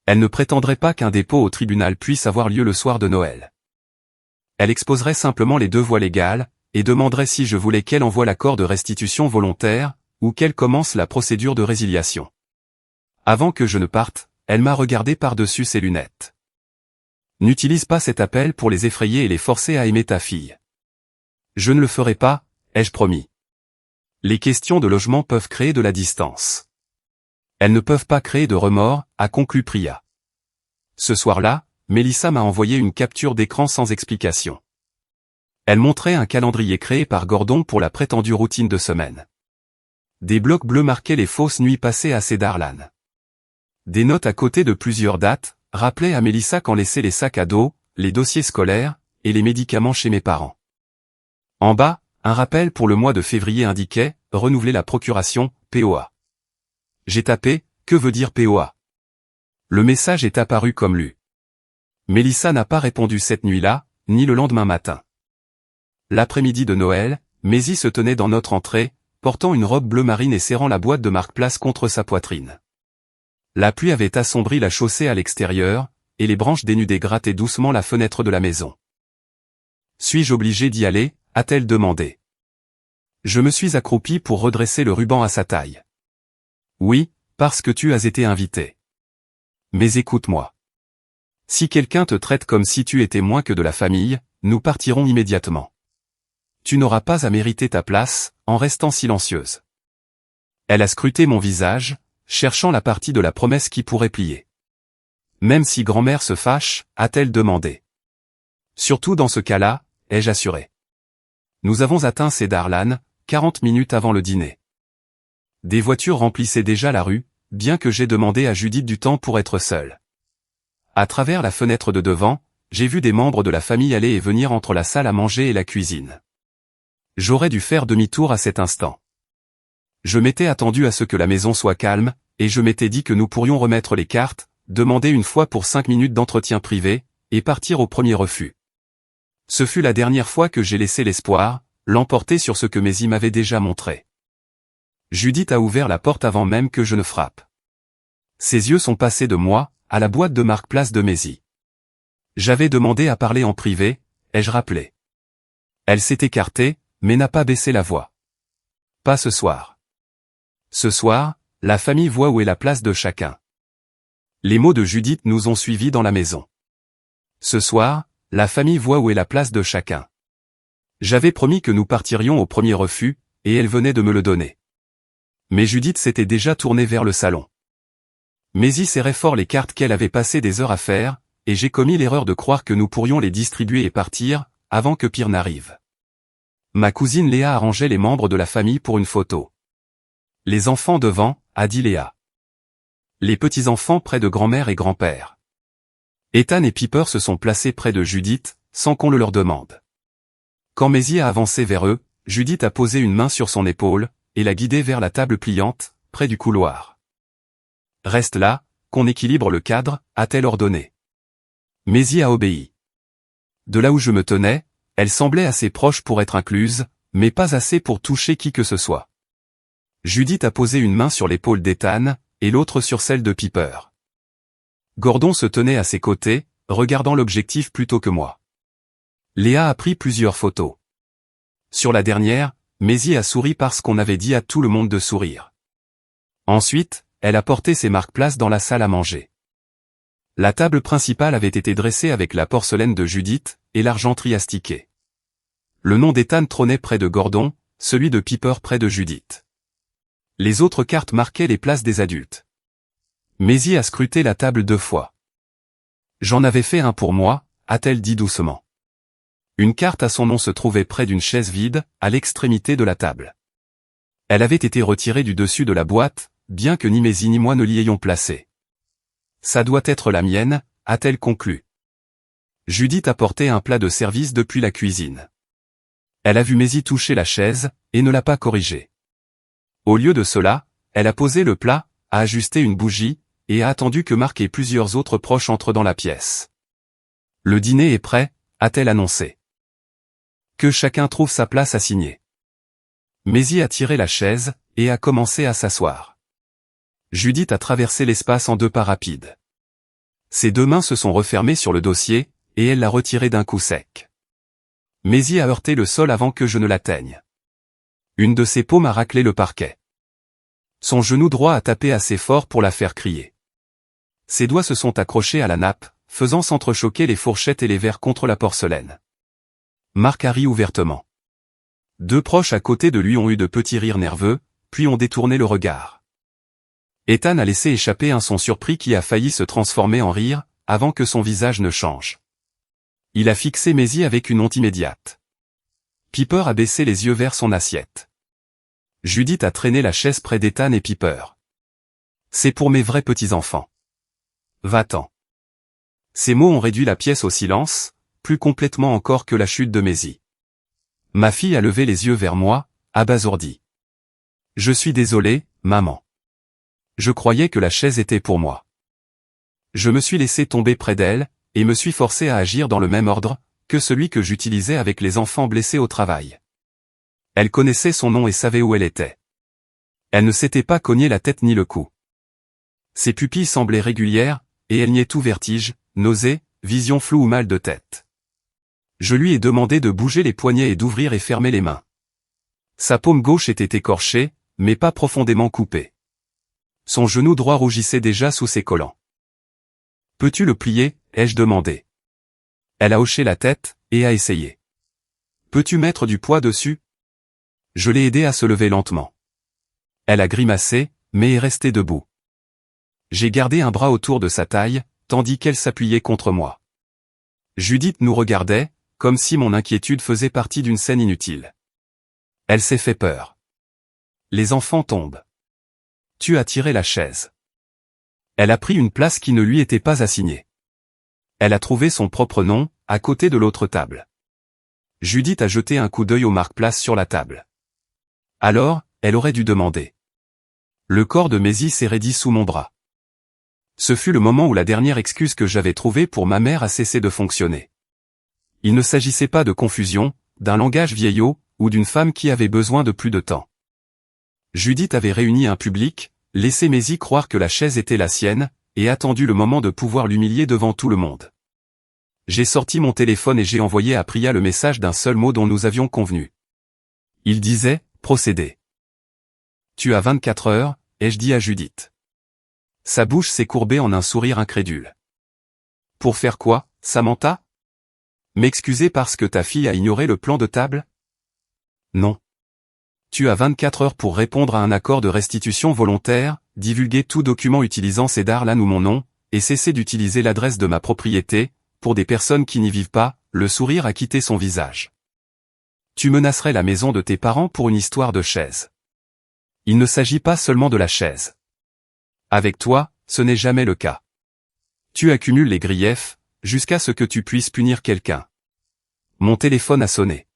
Elle ne prétendrait pas qu'un dépôt au tribunal puisse avoir lieu le soir de Noël. Elle exposerait simplement les 2 voies légales, et demanderait si je voulais qu'elle envoie l'accord de restitution volontaire, ou qu'elle commence la procédure de résiliation. Avant que je ne parte, elle m'a regardé par-dessus ses lunettes. N'utilise pas cet appel pour les effrayer et les forcer à aimer ta fille. Je ne le ferai pas, ai-je promis. Les questions de logement peuvent créer de la distance. Elles ne peuvent pas créer de remords, a conclu Priya. Ce soir-là, Mélissa m'a envoyé une capture d'écran sans explication. Elle montrait un calendrier créé par Gordon pour la prétendue routine de semaine. Des blocs bleus marquaient les fausses nuits passées à Cedar Lane. Des notes à côté de plusieurs dates rappelaient à Mélissa quand laisser les sacs à dos, les dossiers scolaires, et les médicaments chez mes parents. En bas, un rappel pour le mois de février indiquait « Renouveler la procuration, POA ». J'ai tapé « Que veut dire POA ?» Le message est apparu comme lu. Mélissa n'a pas répondu cette nuit-là, ni le lendemain matin. L'après-midi de Noël, Maisie se tenait dans notre entrée, portant une robe bleu marine et serrant la boîte de marque-place contre sa poitrine. La pluie avait assombri la chaussée à l'extérieur, et les branches dénudées grattaient doucement la fenêtre de la maison. « Suis-je obligé d'y aller ?» a-t-elle demandé. Je me suis accroupi pour redresser le ruban à sa taille. « Oui, parce que tu as été invité. Mais écoute-moi. Si quelqu'un te traite comme si tu étais moins que de la famille, nous partirons immédiatement. Tu n'auras pas à mériter ta place, en restant silencieuse. » Elle a scruté mon visage, cherchant la partie de la promesse qui pourrait plier. Même si grand-mère se fâche, a-t-elle demandé. Surtout dans ce cas-là, ai-je assuré. Nous avons atteint Cedar-Lan, 40 minutes avant le dîner. Des voitures remplissaient déjà la rue, bien que j'ai demandé à Judith du temps pour être seule. À travers la fenêtre de devant, j'ai vu des membres de la famille aller et venir entre la salle à manger et la cuisine. J'aurais dû faire demi-tour à cet instant. Je m'étais attendu à ce que la maison soit calme, et je m'étais dit que nous pourrions remettre les cartes, demander une fois pour 5 minutes d'entretien privé, et partir au premier refus. Ce fut la dernière fois que j'ai laissé l'espoir, l'emporter sur ce que Maisie m'avait déjà montré. Judith a ouvert la porte avant même que je ne frappe. Ses yeux sont passés de moi, à la boîte de marque-place de Maisie. J'avais demandé à parler en privé, ai-je rappelé. Elle s'est écartée, mais n'a pas baissé la voix. Pas ce soir. Ce soir, la famille voit où est la place de chacun. Les mots de Judith nous ont suivis dans la maison. Ce soir, la famille voit où est la place de chacun. J'avais promis que nous partirions au premier refus, et elle venait de me le donner. Mais Judith s'était déjà tournée vers le salon. Maisie serrait fort les cartes qu'elle avait passé des heures à faire, et j'ai commis l'erreur de croire que nous pourrions les distribuer et partir, avant que pire n'arrive. Ma cousine Léa arrangeait les membres de la famille pour une photo. Les enfants devant, a dit Léa. Les petits-enfants près de grand-mère et grand-père. Ethan et Piper se sont placés près de Judith, sans qu'on le leur demande. Quand Maisie a avancé vers eux, Judith a posé une main sur son épaule, et l'a guidée vers la table pliante, près du couloir. Reste là, qu'on équilibre le cadre, a-t-elle ordonné. Maisie a obéi. De là où je me tenais, elle semblait assez proche pour être incluse, mais pas assez pour toucher qui que ce soit. Judith a posé une main sur l'épaule d'Ethan, et l'autre sur celle de Piper. Gordon se tenait à ses côtés, regardant l'objectif plutôt que moi. Léa a pris plusieurs photos. Sur la dernière, Maisie a souri parce qu'on avait dit à tout le monde de sourire. Ensuite, elle a porté ses marque-places dans la salle à manger. La table principale avait été dressée avec la porcelaine de Judith, et l'argenterie astiquée. Le nom d'Ethan trônait près de Gordon, celui de Piper près de Judith. Les autres cartes marquaient les places des adultes. Maisie a scruté la table 2 fois. J'en avais fait un pour moi, a-t-elle dit doucement. Une carte à son nom se trouvait près d'une chaise vide, à l'extrémité de la table. Elle avait été retirée du dessus de la boîte, bien que ni Maisie ni moi ne l'y ayons placée. Ça doit être la mienne, a-t-elle conclu. Judith apportait un plat de service depuis la cuisine. Elle a vu Maisie toucher la chaise, et ne l'a pas corrigée. Au lieu de cela, elle a posé le plat, a ajusté une bougie, et a attendu que Marc et plusieurs autres proches entrent dans la pièce. Le dîner est prêt, a-t-elle annoncé. Que chacun trouve sa place assignée. Maisie a tiré la chaise, et a commencé à s'asseoir. Judith a traversé l'espace en 2 pas rapides. Ses 2 mains se sont refermées sur le dossier, et elle l'a retiré d'un coup sec. Maisie a heurté le sol avant que je ne l'atteigne. Une de ses paumes a raclé le parquet. Son genou droit a tapé assez fort pour la faire crier. Ses doigts se sont accrochés à la nappe, faisant s'entrechoquer les fourchettes et les verres contre la porcelaine. Marc a ri ouvertement. 2 proches à côté de lui ont eu de petits rires nerveux, puis ont détourné le regard. Ethan a laissé échapper un son surpris qui a failli se transformer en rire, avant que son visage ne change. Il a fixé Maisie avec une honte immédiate. Piper a baissé les yeux vers son assiette. Judith a traîné la chaise près d'Ethan et Piper. C'est pour mes vrais petits-enfants. Va-t'en. Ces mots ont réduit la pièce au silence, plus complètement encore que la chute de Maisie. Ma fille a levé les yeux vers moi, abasourdie. Je suis désolé, maman. Je croyais que la chaise était pour moi. Je me suis laissé tomber près d'elle, et me suis forcé à agir dans le même ordre, que celui que j'utilisais avec les enfants blessés au travail. Elle connaissait son nom et savait où elle était. Elle ne s'était pas cogné la tête ni le cou. Ses pupilles semblaient régulières, et elle niait tout vertige, nausée, vision floue ou mal de tête. Je lui ai demandé de bouger les poignets et d'ouvrir et fermer les mains. Sa paume gauche était écorchée, mais pas profondément coupée. Son genou droit rougissait déjà sous ses collants. « Peux-tu le plier ?» ai-je demandé. Elle a hoché la tête, et a essayé. « Peux-tu mettre du poids dessus ?» Je l'ai aidée à se lever lentement. Elle a grimacé, mais est restée debout. J'ai gardé un bras autour de sa taille, tandis qu'elle s'appuyait contre moi. Judith nous regardait, comme si mon inquiétude faisait partie d'une scène inutile. Elle s'est fait peur. Les enfants tombent. Tu as tiré la chaise. Elle a pris une place qui ne lui était pas assignée. Elle a trouvé son propre nom, à côté de l'autre table. Judith a jeté un coup d'œil aux marque-place sur la table. Alors, elle aurait dû demander. Le corps de Maisie s'est raidi sous mon bras. Ce fut le moment où la dernière excuse que j'avais trouvée pour ma mère a cessé de fonctionner. Il ne s'agissait pas de confusion, d'un langage vieillot, ou d'une femme qui avait besoin de plus de temps. Judith avait réuni un public, laissé Maisie croire que la chaise était la sienne, et attendu le moment de pouvoir l'humilier devant tout le monde. J'ai sorti mon téléphone et j'ai envoyé à Priya le message d'un seul mot dont nous avions convenu. Il disait, procédez. Tu as 24 heures, ai-je dit à Judith. Sa bouche s'est courbée en un sourire incrédule. Pour faire quoi, Samantha? M'excuser parce que ta fille a ignoré le plan de table? Non. Tu as 24 heures pour répondre à un accord de restitution volontaire, divulguer tout document utilisant Cedar-Lan ou mon nom, et cesser d'utiliser l'adresse de ma propriété, pour des personnes qui n'y vivent pas. Le sourire a quitté son visage. Tu menacerais la maison de tes parents pour une histoire de chaise. Il ne s'agit pas seulement de la chaise. Avec toi, ce n'est jamais le cas. Tu accumules les griefs, jusqu'à ce que tu puisses punir quelqu'un. Mon téléphone a sonné.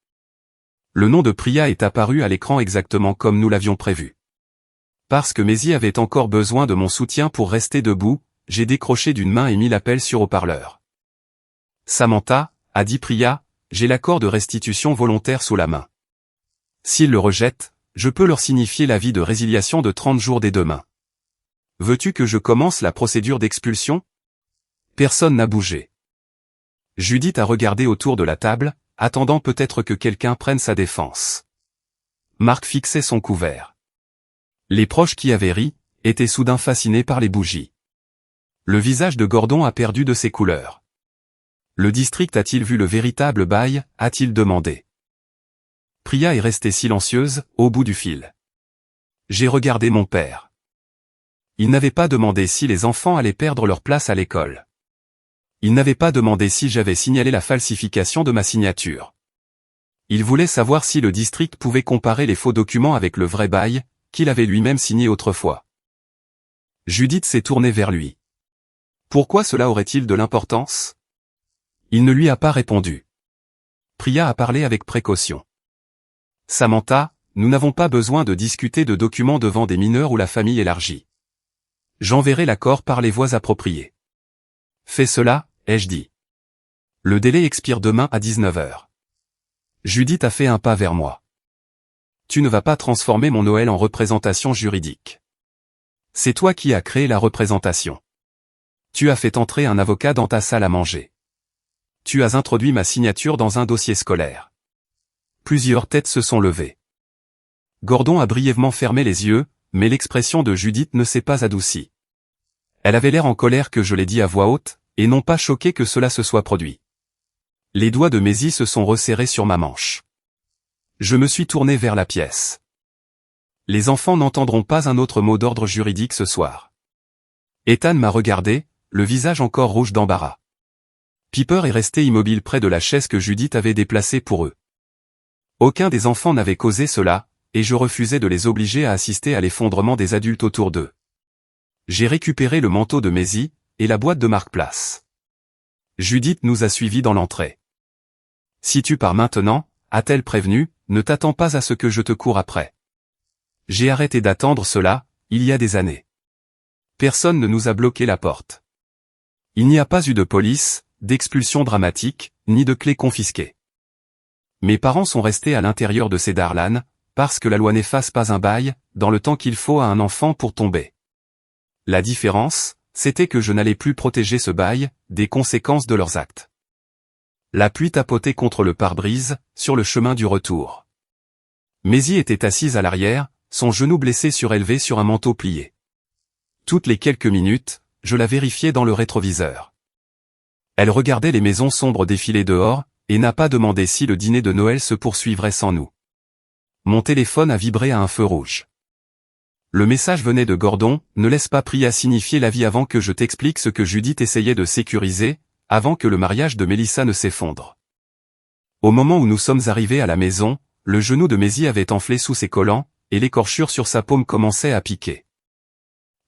Le nom de Priya est apparu à l'écran exactement comme nous l'avions prévu. Parce que Maisie avait encore besoin de mon soutien pour rester debout, j'ai décroché d'une main et mis l'appel sur haut-parleur. Samantha, a dit Priya, j'ai l'accord de restitution volontaire sous la main. S'ils le rejettent, je peux leur signifier l'avis de résiliation de 30 jours dès demain. Veux-tu que je commence la procédure d'expulsion? Personne n'a bougé. Judith a regardé autour de la table, attendant peut-être que quelqu'un prenne sa défense. Marc fixait son couvert. Les proches qui avaient ri, étaient soudain fascinés par les bougies. Le visage de Gordon a perdu de ses couleurs. Le district a-t-il vu le véritable bail, a-t-il demandé. Priya est restée silencieuse, au bout du fil. J'ai regardé mon père. Il n'avait pas demandé si les enfants allaient perdre leur place à l'école. Il n'avait pas demandé si j'avais signalé la falsification de ma signature. Il voulait savoir si le district pouvait comparer les faux documents avec le vrai bail, qu'il avait lui-même signé autrefois. Judith s'est tournée vers lui. Pourquoi cela aurait-il de l'importance? Il ne lui a pas répondu. Priya a parlé avec précaution. Samantha, nous n'avons pas besoin de discuter de documents devant des mineurs ou la famille élargie. J'enverrai l'accord par les voies appropriées. Fais cela, ai-je dit. Le délai expire demain à 19 h. Judith a fait un pas vers moi. Tu ne vas pas transformer mon Noël en représentation juridique. C'est toi qui as créé la représentation. Tu as fait entrer un avocat dans ta salle à manger. Tu as introduit ma signature dans un dossier scolaire. Plusieurs têtes se sont levées. Gordon a brièvement fermé les yeux, mais l'expression de Judith ne s'est pas adoucie. Elle avait l'air en colère que je l'ai dit à voix haute, et non pas choquée que cela se soit produit. Les doigts de Maisie se sont resserrés sur ma manche. Je me suis tourné vers la pièce. Les enfants n'entendront pas un autre mot d'ordre juridique ce soir. Ethan m'a regardé, le visage encore rouge d'embarras. Piper est resté immobile près de la chaise que Judith avait déplacée pour eux. Aucun des enfants n'avait causé cela, et je refusais de les obliger à assister à l'effondrement des adultes autour d'eux. J'ai récupéré le manteau de Maisie, et la boîte de marque-place. Judith nous a suivis dans l'entrée. Si tu pars maintenant, a-t-elle prévenu, ne t'attends pas à ce que je te cours après. J'ai arrêté d'attendre cela, il y a des années. Personne ne nous a bloqué la porte. Il n'y a pas eu de police, d'expulsion dramatique, ni de clés confisquées. Mes parents sont restés à l'intérieur de Cedar-Lan, parce que la loi n'efface pas un bail, dans le temps qu'il faut à un enfant pour tomber. La différence, c'était que je n'allais plus protéger ce bail, des conséquences de leurs actes. La pluie tapotait contre le pare-brise, sur le chemin du retour. Maisie était assise à l'arrière, son genou blessé surélevé sur un manteau plié. Toutes les quelques minutes, je la vérifiais dans le rétroviseur. Elle regardait les maisons sombres défiler dehors, et n'a pas demandé si le dîner de Noël se poursuivrait sans nous. Mon téléphone a vibré à un feu rouge. Le message venait de Gordon, ne laisse pas Priya signifier la vie avant que je t'explique ce que Judith essayait de sécuriser, avant que le mariage de Mélissa ne s'effondre. Au moment où nous sommes arrivés à la maison, le genou de Maisie avait enflé sous ses collants, et l'écorchure sur sa paume commençait à piquer.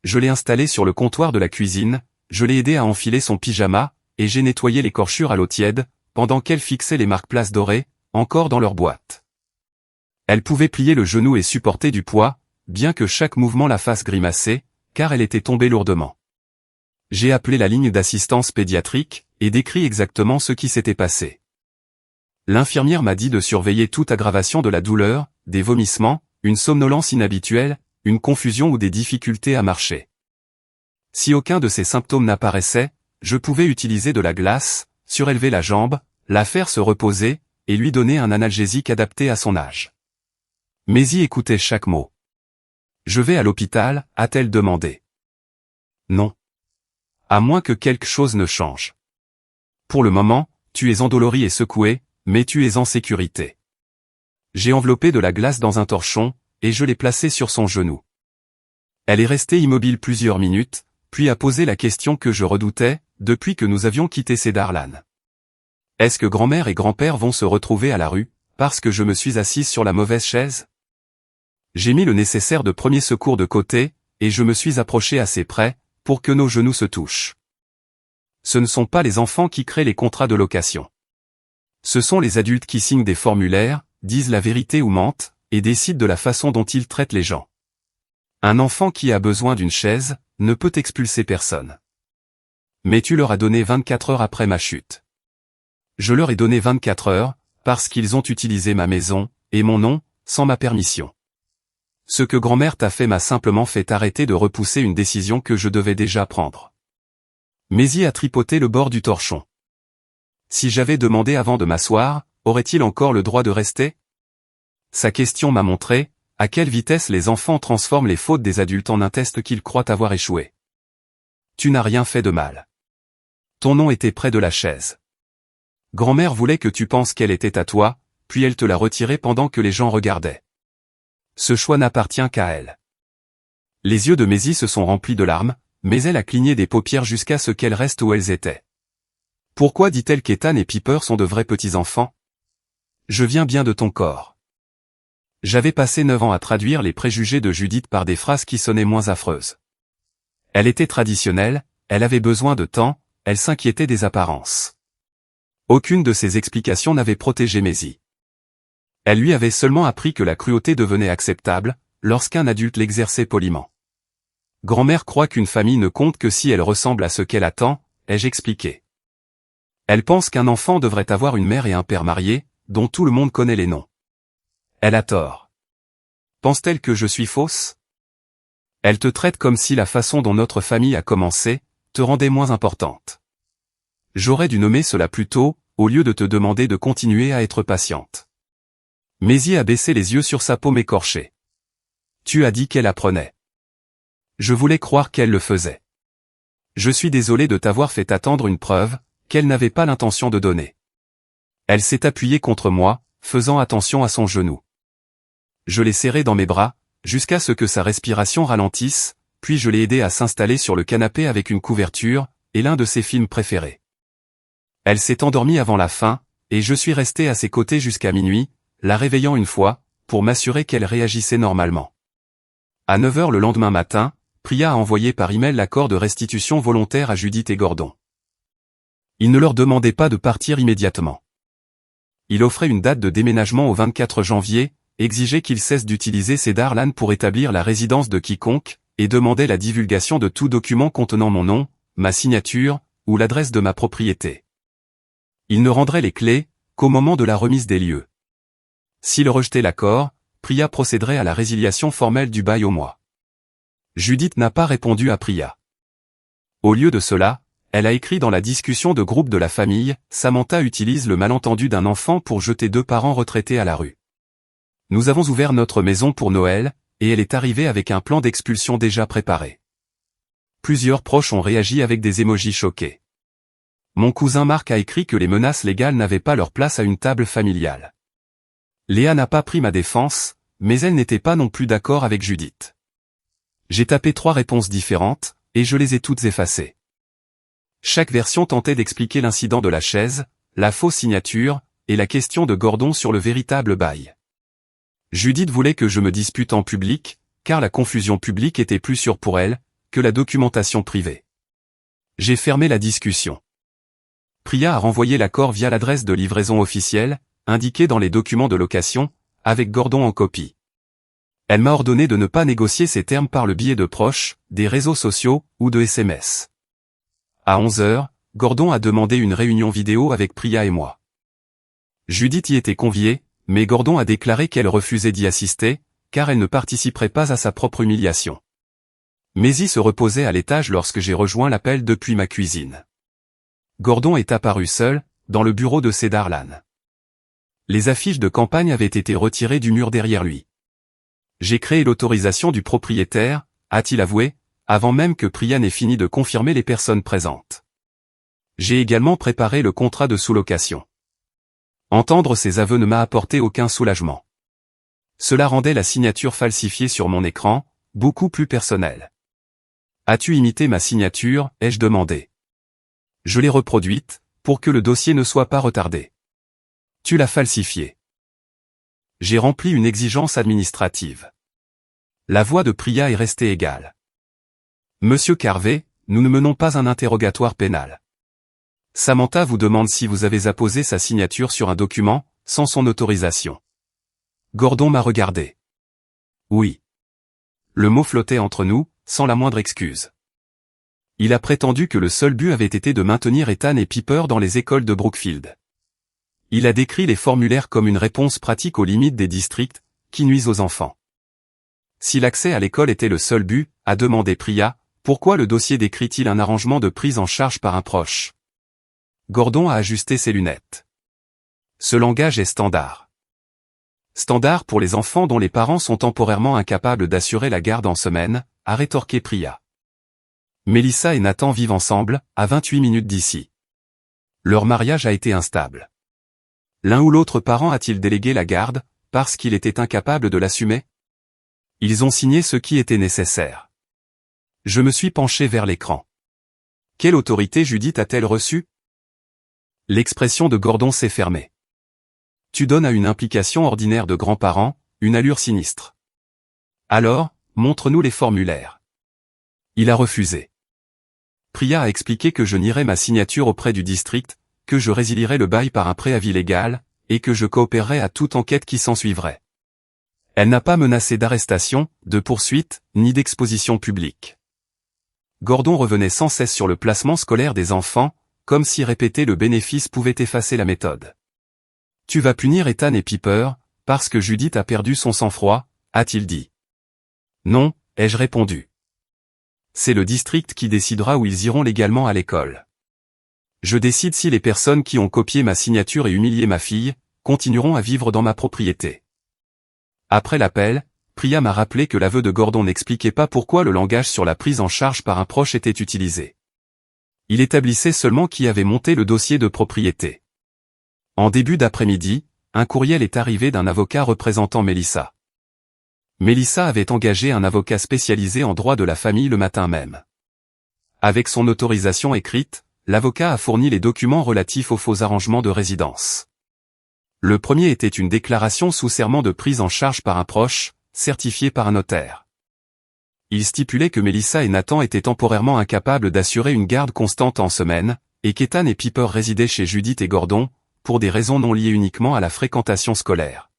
Je l'ai installé sur le comptoir de la cuisine, je l'ai aidé à enfiler son pyjama, et j'ai nettoyé l'écorchure à l'eau tiède, pendant qu'elle fixait les marque-places dorées, encore dans leur boîte. Elle pouvait plier le genou et supporter du poids, bien que chaque mouvement la fasse grimacer, car elle était tombée lourdement. J'ai appelé la ligne d'assistance pédiatrique, et décrit exactement ce qui s'était passé. L'infirmière m'a dit de surveiller toute aggravation de la douleur, des vomissements, une somnolence inhabituelle, une confusion ou des difficultés à marcher. Si aucun de ces symptômes n'apparaissait, je pouvais utiliser de la glace, surélever la jambe, la faire se reposer, et lui donner un analgésique adapté à son âge. Maisie écoutait chaque mot. « Je vais à l'hôpital » a-t-elle demandé. Non. À moins que quelque chose ne change. Pour le moment, tu es endolorie et secouée, mais tu es en sécurité. J'ai enveloppé de la glace dans un torchon, et je l'ai placé sur son genou. Elle est restée immobile plusieurs minutes, puis a posé la question que je redoutais, depuis que nous avions quitté Cedarland. Est-ce que grand-mère et grand-père vont se retrouver à la rue, parce que je me suis assise sur la mauvaise chaise? J'ai mis le nécessaire de premier secours de côté, et je me suis approché assez près, pour que nos genoux se touchent. Ce ne sont pas les enfants qui créent les contrats de location. Ce sont les adultes qui signent des formulaires, disent la vérité ou mentent, et décident de la façon dont ils traitent les gens. Un enfant qui a besoin d'une chaise, ne peut expulser personne. Mais tu leur as donné 24 heures après ma chute. Je leur ai donné 24 heures, parce qu'ils ont utilisé ma maison, et mon nom, sans ma permission. Ce que grand-mère t'a fait m'a simplement fait arrêter de repousser une décision que je devais déjà prendre. Maisie a tripoté le bord du torchon. Si j'avais demandé avant de m'asseoir, aurait-il encore le droit de rester? Sa question m'a montré, à quelle vitesse les enfants transforment les fautes des adultes en un test qu'ils croient avoir échoué. Tu n'as rien fait de mal. Ton nom était près de la chaise. Grand-mère voulait que tu penses qu'elle était à toi, puis elle te l'a retirée pendant que les gens regardaient. Ce choix n'appartient qu'à elle. Les yeux de Maisie se sont remplis de larmes, mais elle a cligné des paupières jusqu'à ce qu'elles restent où elles étaient. Pourquoi dit-elle qu'Ethan et Piper sont de vrais petits-enfants? Je viens bien de ton corps. J'avais passé 9 ans à traduire les préjugés de Judith par des phrases qui sonnaient moins affreuses. Elle était traditionnelle, elle avait besoin de temps, elle s'inquiétait des apparences. Aucune de ces explications n'avait protégé Maisie. Elle lui avait seulement appris que la cruauté devenait acceptable, lorsqu'un adulte l'exerçait poliment. Grand-mère croit qu'une famille ne compte que si elle ressemble à ce qu'elle attend, ai-je expliqué. Elle pense qu'un enfant devrait avoir une mère et un père mariés, dont tout le monde connaît les noms. Elle a tort. Pense-t-elle que je suis fausse? Elle te traite comme si la façon dont notre famille a commencé, te rendait moins importante. J'aurais dû nommer cela plus tôt, au lieu de te demander de continuer à être patiente. Maisie a baissé les yeux sur sa paume écorchée. Tu as dit qu'elle apprenait. Je voulais croire qu'elle le faisait. Je suis désolé de t'avoir fait attendre une preuve, qu'elle n'avait pas l'intention de donner. Elle s'est appuyée contre moi, faisant attention à son genou. Je l'ai serré dans mes bras, jusqu'à ce que sa respiration ralentisse, puis je l'ai aidé à s'installer sur le canapé avec une couverture, et l'un de ses films préférés. Elle s'est endormie avant la fin, et je suis resté à ses côtés jusqu'à minuit, la réveillant une fois, pour m'assurer qu'elle réagissait normalement. À 9 heures le lendemain matin, Priya a envoyé par email l'accord de restitution volontaire à Judith et Gordon. Il ne leur demandait pas de partir immédiatement. Il offrait une date de déménagement au 24 janvier, exigeait qu'ils cessent d'utiliser Cedarland pour établir la résidence de quiconque, et demandait la divulgation de tout document contenant mon nom, ma signature, ou l'adresse de ma propriété. Il ne rendrait les clés qu'au moment de la remise des lieux. S'il rejetait l'accord, Priya procéderait à la résiliation formelle du bail au mois. Judith n'a pas répondu à Priya. Au lieu de cela, elle a écrit dans la discussion de groupe de la famille, Samantha utilise le malentendu d'un enfant pour jeter 2 parents retraités à la rue. Nous avons ouvert notre maison pour Noël, et elle est arrivée avec un plan d'expulsion déjà préparé. Plusieurs proches ont réagi avec des émojis choqués. Mon cousin Marc a écrit que les menaces légales n'avaient pas leur place à une table familiale. Léa n'a pas pris ma défense, mais elle n'était pas non plus d'accord avec Judith. J'ai tapé 3 réponses différentes, et je les ai toutes effacées. Chaque version tentait d'expliquer l'incident de la chaise, la fausse signature, et la question de Gordon sur le véritable bail. Judith voulait que je me dispute en public, car la confusion publique était plus sûre pour elle, que la documentation privée. J'ai fermé la discussion. Priya a renvoyé l'accord via l'adresse de livraison officielle, indiquée dans les documents de location, avec Gordon en copie. Elle m'a ordonné de ne pas négocier ces termes par le biais de proches, des réseaux sociaux, ou de SMS. À 11h, Gordon a demandé une réunion vidéo avec Priya et moi. Judith y était conviée, mais Gordon a déclaré qu'elle refusait d'y assister, car elle ne participerait pas à sa propre humiliation. Maisie se reposait à l'étage lorsque j'ai rejoint l'appel depuis ma cuisine. Gordon est apparu seul, dans le bureau de Cedarland. Les affiches de campagne avaient été retirées du mur derrière lui. J'ai créé l'autorisation du propriétaire, a-t-il avoué, avant même que Priya n'ait fini de confirmer les personnes présentes. J'ai également préparé le contrat de sous-location. Entendre ces aveux ne m'a apporté aucun soulagement. Cela rendait la signature falsifiée sur mon écran, beaucoup plus personnelle. « As-tu imité ma signature ?» ai-je demandé. Je l'ai reproduite, pour que le dossier ne soit pas retardé. Tu l'as falsifiée. J'ai rempli une exigence administrative. La voix de Priya est restée égale. Monsieur Carvey, nous ne menons pas un interrogatoire pénal. Samantha vous demande si vous avez apposé sa signature sur un document, sans son autorisation. Gordon m'a regardé. Oui. Le mot flottait entre nous, sans la moindre excuse. Il a prétendu que le seul but avait été de maintenir Ethan et Piper dans les écoles de Brookfield. Il a décrit les formulaires comme une réponse pratique aux limites des districts, qui nuisent aux enfants. Si l'accès à l'école était le seul but, a demandé Priya, pourquoi le dossier décrit-il un arrangement de prise en charge par un proche? Gordon a ajusté ses lunettes. Ce langage est standard. Standard pour les enfants dont les parents sont temporairement incapables d'assurer la garde en semaine, a rétorqué Priya. Melissa et Nathan vivent ensemble, à 28 minutes d'ici. Leur mariage a été instable. L'un ou l'autre parent a-t-il délégué la garde, parce qu'il était incapable de l'assumer? Ils ont signé ce qui était nécessaire. Je me suis penché vers l'écran. Quelle autorité Judith a-t-elle reçue? L'expression de Gordon s'est fermée. Tu donnes à une implication ordinaire de grands-parents, une allure sinistre. Alors, montre-nous les formulaires. Il a refusé. Priya a expliqué que je nierais ma signature auprès du district, que je résilierais le bail par un préavis légal, et que je coopérerais à toute enquête qui s'ensuivrait. Elle n'a pas menacé d'arrestation, de poursuite, ni d'exposition publique. Gordon revenait sans cesse sur le placement scolaire des enfants, comme si répéter le bénéfice pouvait effacer la méthode. Tu vas punir Ethan et Piper, parce que Judith a perdu son sang-froid, a-t-il dit. Non, ai-je répondu. C'est le district qui décidera où ils iront légalement à l'école. Je décide si les personnes qui ont copié ma signature et humilié ma fille, continueront à vivre dans ma propriété. Après l'appel, Priya m'a rappelé que l'aveu de Gordon n'expliquait pas pourquoi le langage sur la prise en charge par un proche était utilisé. Il établissait seulement qui avait monté le dossier de propriété. En début d'après-midi, un courriel est arrivé d'un avocat représentant Melissa. Melissa avait engagé un avocat spécialisé en droit de la famille le matin même. Avec son autorisation écrite, l'avocat a fourni les documents relatifs aux faux arrangements de résidence. Le premier était une déclaration sous serment de prise en charge par un proche, certifiée par un notaire. Il stipulait que Melissa et Nathan étaient temporairement incapables d'assurer une garde constante en semaine, et qu'Ethan et Piper résidaient chez Judith et Gordon, pour des raisons non liées uniquement à la fréquentation scolaire.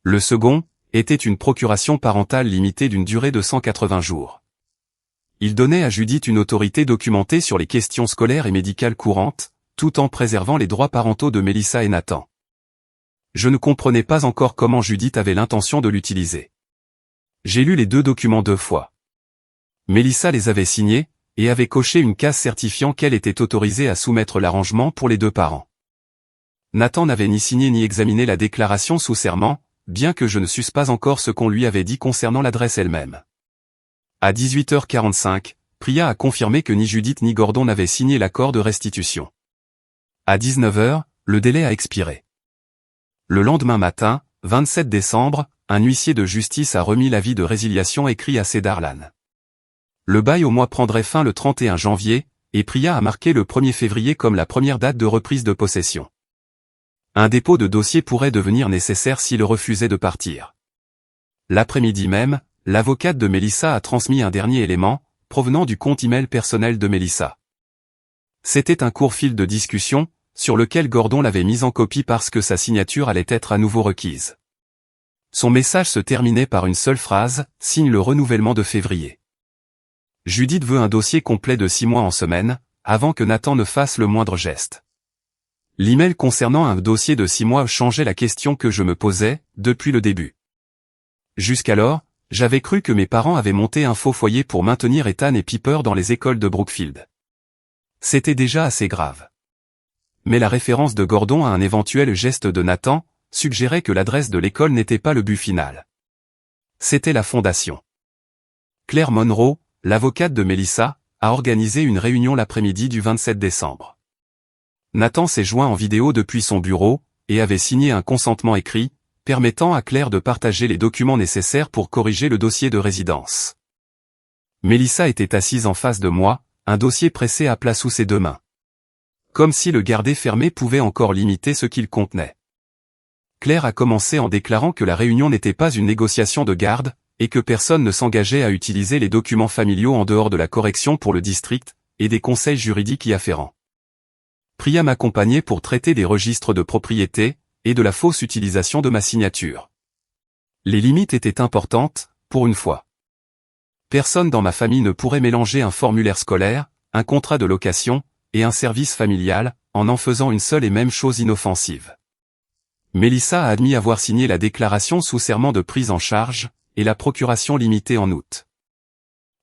Le second, était une procuration parentale limitée d'une durée de 180 jours. Il donnait à Judith une autorité documentée sur les questions scolaires et médicales courantes, tout en préservant les droits parentaux de Melissa et Nathan. Je ne comprenais pas encore comment Judith avait l'intention de l'utiliser. J'ai lu les 2 documents 2 fois. Melissa les avait signés, et avait coché une case certifiant qu'elle était autorisée à soumettre l'arrangement pour les 2 parents. Nathan n'avait ni signé ni examiné la déclaration sous serment, bien que je ne susse pas encore ce qu'on lui avait dit concernant l'adresse elle-même. À 18h45, Priya a confirmé que ni Judith ni Gordon n'avaient signé l'accord de restitution. À 19h, le délai a expiré. Le lendemain matin, 27 décembre, un huissier de justice a remis l'avis de résiliation écrit à Cedarlan. Le bail au mois prendrait fin le 31 janvier, et Priya a marqué le 1er février comme la première date de reprise de possession. Un dépôt de dossier pourrait devenir nécessaire s'il refusait de partir. L'après-midi même, l'avocate de Mélissa a transmis un dernier élément, provenant du compte email personnel de Mélissa. C'était un court fil de discussion, sur lequel Gordon l'avait mis en copie parce que sa signature allait être à nouveau requise. Son message se terminait par une seule phrase, « Signe le renouvellement de février ». Judith veut un dossier complet de 6 mois en semaine, avant que Nathan ne fasse le moindre geste. L'email concernant un dossier de 6 mois changeait la question que je me posais, depuis le début. Jusqu'alors, j'avais cru que mes parents avaient monté un faux foyer pour maintenir Ethan et Piper dans les écoles de Brookfield. C'était déjà assez grave. Mais la référence de Gordon à un éventuel geste de Nathan, suggérait que l'adresse de l'école n'était pas le but final. C'était la fondation. Claire Monroe, l'avocate de Mélissa, a organisé une réunion l'après-midi du 27 décembre. Nathan s'est joint en vidéo depuis son bureau, et avait signé un consentement écrit, permettant à Claire de partager les documents nécessaires pour corriger le dossier de résidence. Mélissa était assise en face de moi, un dossier pressé à plat sous ses 2 mains. Comme si le garder fermé pouvait encore limiter ce qu'il contenait. Claire a commencé en déclarant que la réunion n'était pas une négociation de garde, et que personne ne s'engageait à utiliser les documents familiaux en dehors de la correction pour le district, et des conseils juridiques y afférents. Priya m'accompagnait pour traiter des registres de propriété, et de la fausse utilisation de ma signature. Les limites étaient importantes, pour une fois. Personne dans ma famille ne pourrait mélanger un formulaire scolaire, un contrat de location, et un service familial, en faisant une seule et même chose inoffensive. Mélissa a admis avoir signé la déclaration sous serment de prise en charge, et la procuration limitée en août.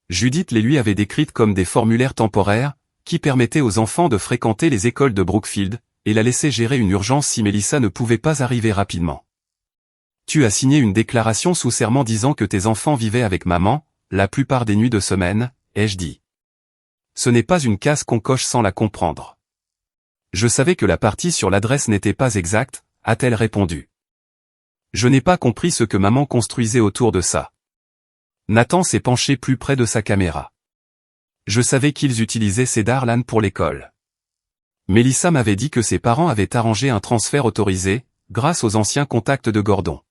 Judith les lui avait décrites comme des formulaires temporaires, qui permettaient aux enfants de fréquenter les écoles de Brookfield, et la laisser gérer une urgence si Mélissa ne pouvait pas arriver rapidement. Tu as signé une déclaration sous serment disant que tes enfants vivaient avec maman, la plupart des nuits de semaine, ai-je dit. Ce n'est pas une case qu'on coche sans la comprendre. Je savais que la partie sur l'adresse n'était pas exacte, a-t-elle répondu. Je n'ai pas compris ce que maman construisait autour de ça. Nathan s'est penché plus près de sa caméra. Je savais qu'ils utilisaient Cedarlan pour l'école. Mélissa m'avait dit que ses parents avaient arrangé un transfert autorisé, grâce aux anciens contacts de Gordon.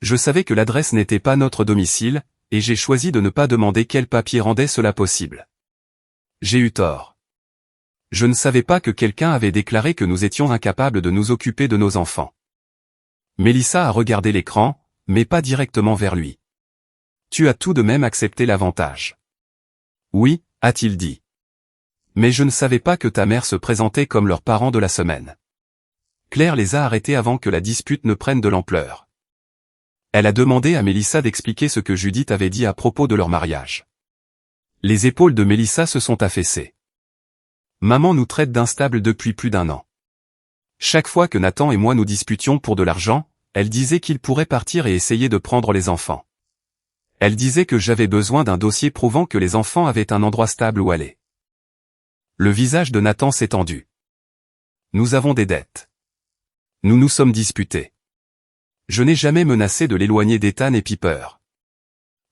Je savais que l'adresse n'était pas notre domicile, et j'ai choisi de ne pas demander quel papier rendait cela possible. J'ai eu tort. Je ne savais pas que quelqu'un avait déclaré que nous étions incapables de nous occuper de nos enfants. Mélissa a regardé l'écran, mais pas directement vers lui. Tu as tout de même accepté l'avantage. Oui, a-t-il dit. Mais je ne savais pas que ta mère se présentait comme leur parent de la semaine. Claire les a arrêtés avant que la dispute ne prenne de l'ampleur. Elle a demandé à Mélissa d'expliquer ce que Judith avait dit à propos de leur mariage. Les épaules de Mélissa se sont affaissées. Maman nous traite d'instables depuis plus d'1 an. Chaque fois que Nathan et moi nous disputions pour de l'argent, elle disait qu'il pourrait partir et essayer de prendre les enfants. Elle disait que j'avais besoin d'un dossier prouvant que les enfants avaient un endroit stable où aller. Le visage de Nathan s'est tendu. Nous avons des dettes. Nous nous sommes disputés. Je n'ai jamais menacé de l'éloigner d'Ethan et Piper.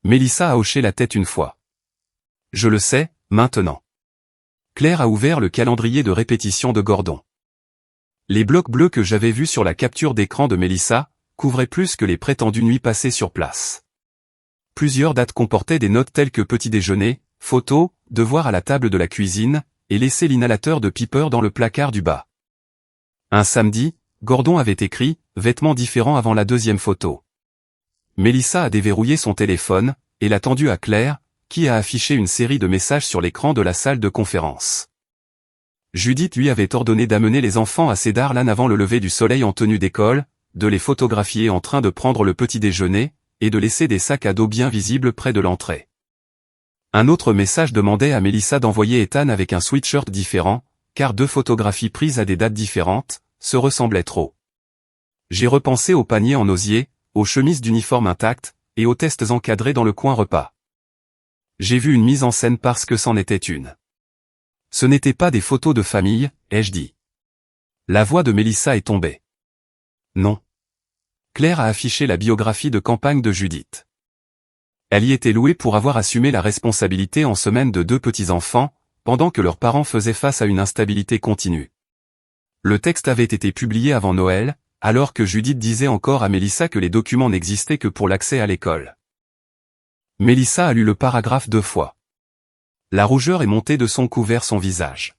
Mélissa a hoché la tête une fois. Je le sais, maintenant. Claire a ouvert le calendrier de répétition de Gordon. Les blocs bleus que j'avais vus sur la capture d'écran de Mélissa, couvraient plus que les prétendues nuits passées sur place. Plusieurs dates comportaient des notes telles que petit déjeuner, photo, devoir à la table de la cuisine, et laisser l'inhalateur de Piper dans le placard du bas. Un samedi, Gordon avait écrit « Vêtements différents avant la 2e photo ». Mélissa a déverrouillé son téléphone, et l'a tendu à Claire, qui a affiché une série de messages sur l'écran de la salle de conférence. Judith lui avait ordonné d'amener les enfants à Cedarlan avant le lever du soleil en tenue d'école, de les photographier en train de prendre le petit déjeuner, et de laisser des sacs à dos bien visibles près de l'entrée. Un autre message demandait à Mélissa d'envoyer Ethan avec un sweatshirt différent, car 2 photographies prises à des dates différentes, se ressemblaient trop. J'ai repensé aux paniers en osier, aux chemises d'uniforme intactes, et aux tests encadrés dans le coin repas. J'ai vu une mise en scène parce que c'en était une. Ce n'étaient pas des photos de famille, ai-je dit. La voix de Mélissa est tombée. Non. Claire a affiché la biographie de campagne de Judith. Elle y était louée pour avoir assumé la responsabilité en semaine de 2 petits-enfants, pendant que leurs parents faisaient face à une instabilité continue. Le texte avait été publié avant Noël, alors que Judith disait encore à Mélissa que les documents n'existaient que pour l'accès à l'école. Mélissa a lu le paragraphe 2 fois. La rougeur est montée de son cou vers son visage.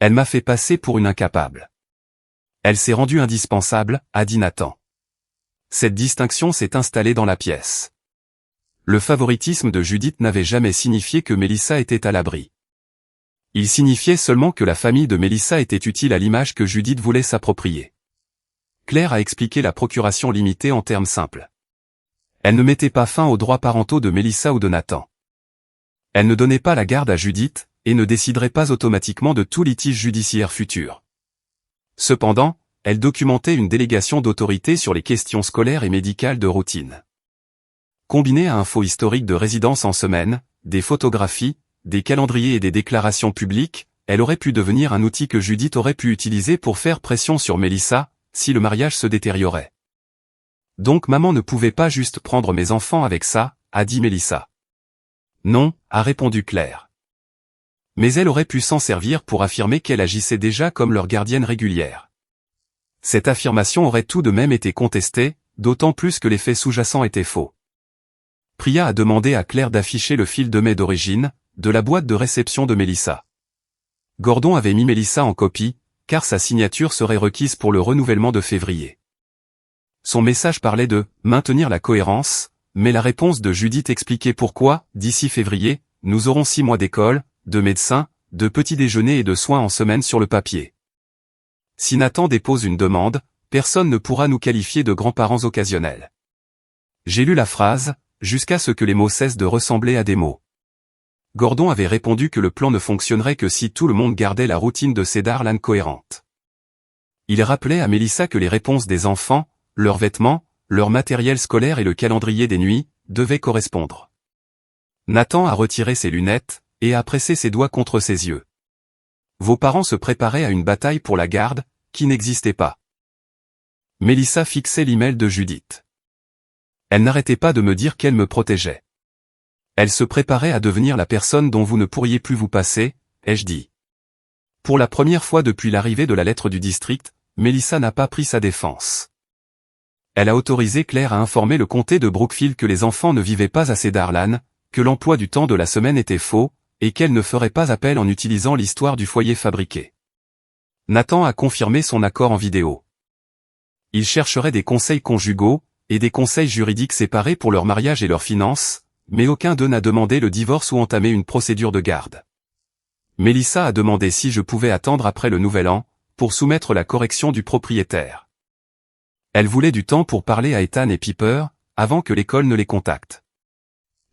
Elle m'a fait passer pour une incapable. Elle s'est rendue indispensable, a dit Nathan. Cette distinction s'est installée dans la pièce. Le favoritisme de Judith n'avait jamais signifié que Mélissa était à l'abri. Il signifiait seulement que la famille de Mélissa était utile à l'image que Judith voulait s'approprier. Claire a expliqué la procuration limitée en termes simples. Elle ne mettait pas fin aux droits parentaux de Mélissa ou de Nathan. Elle ne donnait pas la garde à Judith, et ne déciderait pas automatiquement de tout litige judiciaire futur. Cependant, elle documentait une délégation d'autorité sur les questions scolaires et médicales de routine. Combinée à un faux historique de résidence en semaine, des photographies, des calendriers et des déclarations publiques, elle aurait pu devenir un outil que Judith aurait pu utiliser pour faire pression sur Mélissa, si le mariage se détériorait. Donc maman ne pouvait pas juste prendre mes enfants avec ça, a dit Mélissa. Non, a répondu Claire. Mais elle aurait pu s'en servir pour affirmer qu'elle agissait déjà comme leur gardienne régulière. Cette affirmation aurait tout de même été contestée, d'autant plus que les faits sous-jacents étaient faux. Priya a demandé à Claire d'afficher le fil de mai d'origine, de la boîte de réception de Mélissa. Gordon avait mis Mélissa en copie, car sa signature serait requise pour le renouvellement de février. Son message parlait de « maintenir la cohérence », mais la réponse de Judith expliquait pourquoi, d'ici février, nous aurons 6 mois d'école, de médecins, de petits déjeuners et de soins en semaine sur le papier. Si Nathan dépose une demande, personne ne pourra nous qualifier de grands-parents occasionnels. J'ai lu la phrase, jusqu'à ce que les mots cessent de ressembler à des mots. Gordon avait répondu que le plan ne fonctionnerait que si tout le monde gardait la routine de Cedar Lane cohérente. Il rappelait à Mélissa que les réponses des enfants, leurs vêtements, leur matériel scolaire et le calendrier des nuits, devaient correspondre. Nathan a retiré ses lunettes, et a pressé ses doigts contre ses yeux. Vos parents se préparaient à une bataille pour la garde, qui n'existait pas. Mélissa fixait l'email de Judith. Elle n'arrêtait pas de me dire qu'elle me protégeait. Elle se préparait à devenir la personne dont vous ne pourriez plus vous passer, ai-je dit. Pour la première fois depuis l'arrivée de la lettre du district, Mélissa n'a pas pris sa défense. Elle a autorisé Claire à informer le comté de Brookfield que les enfants ne vivaient pas à Cedar Lane, que l'emploi du temps de la semaine était faux, et qu'elle ne ferait pas appel en utilisant l'histoire du foyer fabriqué. Nathan a confirmé son accord en vidéo. Il chercherait des conseils conjugaux, et des conseils juridiques séparés pour leur mariage et leurs finances, mais aucun d'eux n'a demandé le divorce ou entamé une procédure de garde. Mélissa a demandé si je pouvais attendre après le nouvel an, pour soumettre la correction du propriétaire. Elle voulait du temps pour parler à Ethan et Piper, avant que l'école ne les contacte.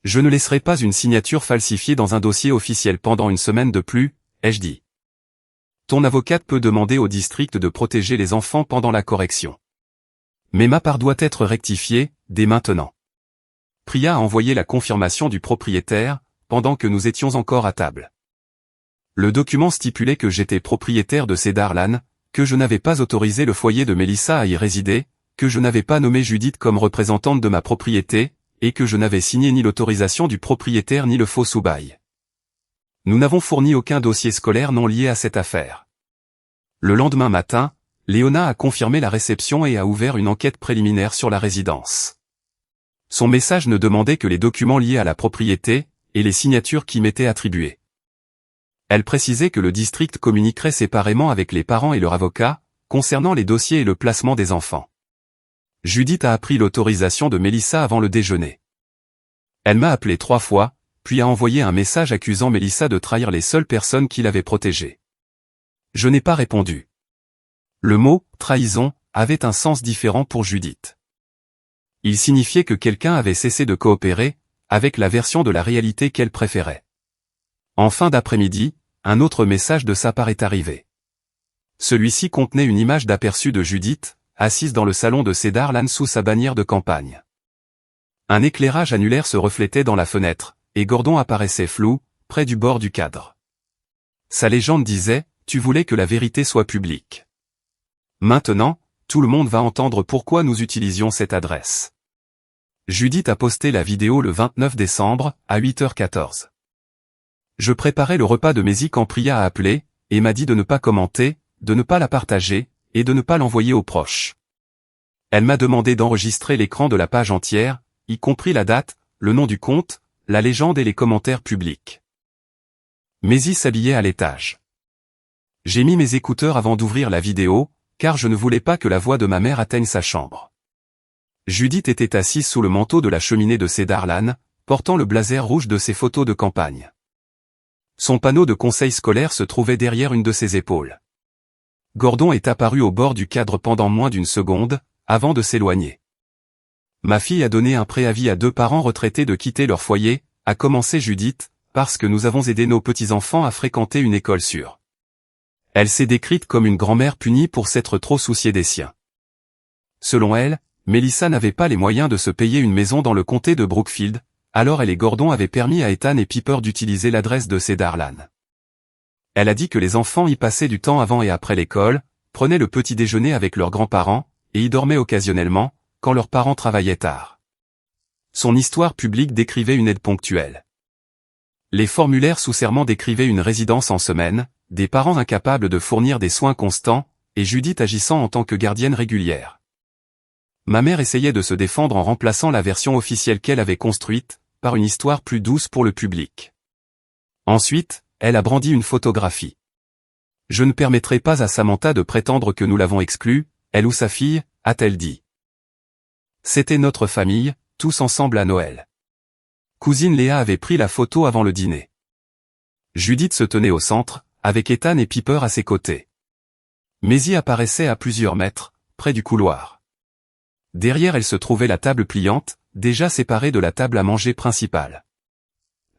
Je ne laisserai pas une signature falsifiée dans un dossier officiel pendant une semaine de plus, ai-je dit. Ton avocate peut demander au district de protéger les enfants pendant la correction. Mais ma part doit être rectifiée, dès maintenant. Priya a envoyé la confirmation du propriétaire, pendant que nous étions encore à table. Le document stipulait que j'étais propriétaire de Cedar Lane, que je n'avais pas autorisé le foyer de Mélissa à y résider, que je n'avais pas nommé Judith comme représentante de ma propriété, et que je n'avais signé ni l'autorisation du propriétaire ni le faux sous-bail. Nous n'avons fourni aucun dossier scolaire non lié à cette affaire. Le lendemain matin, Léona a confirmé la réception et a ouvert une enquête préliminaire sur la résidence. Son message ne demandait que les documents liés à la propriété, et les signatures qui m'étaient attribuées. Elle précisait que le district communiquerait séparément avec les parents et leur avocat, concernant les dossiers et le placement des enfants. Judith a appris l'autorisation de Mélissa avant le déjeuner. Elle m'a appelé 3 fois, puis a envoyé un message accusant Mélissa de trahir les seules personnes qui l'avaient protégée. Je n'ai pas répondu. Le mot « trahison » avait un sens différent pour Judith. Il signifiait que quelqu'un avait cessé de coopérer, avec la version de la réalité qu'elle préférait. En fin d'après-midi, un autre message de sa part est arrivé. Celui-ci contenait une image d'aperçu de Judith, assise dans le salon de Cedar Lane sous sa bannière de campagne. Un éclairage annulaire se reflétait dans la fenêtre, et Gordon apparaissait flou, près du bord du cadre. Sa légende disait « Tu voulais que la vérité soit publique. Maintenant, tout le monde va entendre pourquoi nous utilisions cette adresse. Judith a posté la vidéo le 29 décembre, à 8h14. Je préparais le repas de Maisy quand Priya a appelé, et m'a dit de ne pas commenter, de ne pas la partager, et de ne pas l'envoyer aux proches. Elle m'a demandé d'enregistrer l'écran de la page entière, y compris la date, le nom du compte, la légende et les commentaires publics. Maisy s'habillait à l'étage. J'ai mis mes écouteurs avant d'ouvrir la vidéo, car je ne voulais pas que la voix de ma mère atteigne sa chambre. Judith était assise sous le manteau de la cheminée de Cedarland, portant le blazer rouge de ses photos de campagne. Son panneau de conseil scolaire se trouvait derrière une de ses épaules. Gordon est apparu au bord du cadre pendant moins d'une seconde, avant de s'éloigner. Ma fille a donné un préavis à 2 parents retraités de quitter leur foyer, a commencé Judith, parce que nous avons aidé nos petits-enfants à fréquenter une école sûre. Elle s'est décrite comme une grand-mère punie pour s'être trop souciée des siens. Selon elle, Melissa n'avait pas les moyens de se payer une maison dans le comté de Brookfield, alors elle et Gordon avaient permis à Ethan et Piper d'utiliser l'adresse de Cedarland. Elle a dit que les enfants y passaient du temps avant et après l'école, prenaient le petit déjeuner avec leurs grands-parents, et y dormaient occasionnellement, quand leurs parents travaillaient tard. Son histoire publique décrivait une aide ponctuelle. Les formulaires sous serment décrivaient une résidence en semaine, des parents incapables de fournir des soins constants, et Judith agissant en tant que gardienne régulière. Ma mère essayait de se défendre en remplaçant la version officielle qu'elle avait construite, par une histoire plus douce pour le public. Ensuite, elle a brandi une photographie. Je ne permettrai pas à Samantha de prétendre que nous l'avons exclue, elle ou sa fille, a-t-elle dit. C'était notre famille, tous ensemble à Noël. Cousine Léa avait pris la photo avant le dîner. Judith se tenait au centre, avec Ethan et Piper à ses côtés. Maisy apparaissait à plusieurs mètres, près du couloir. Derrière elle se trouvait la table pliante, déjà séparée de la table à manger principale.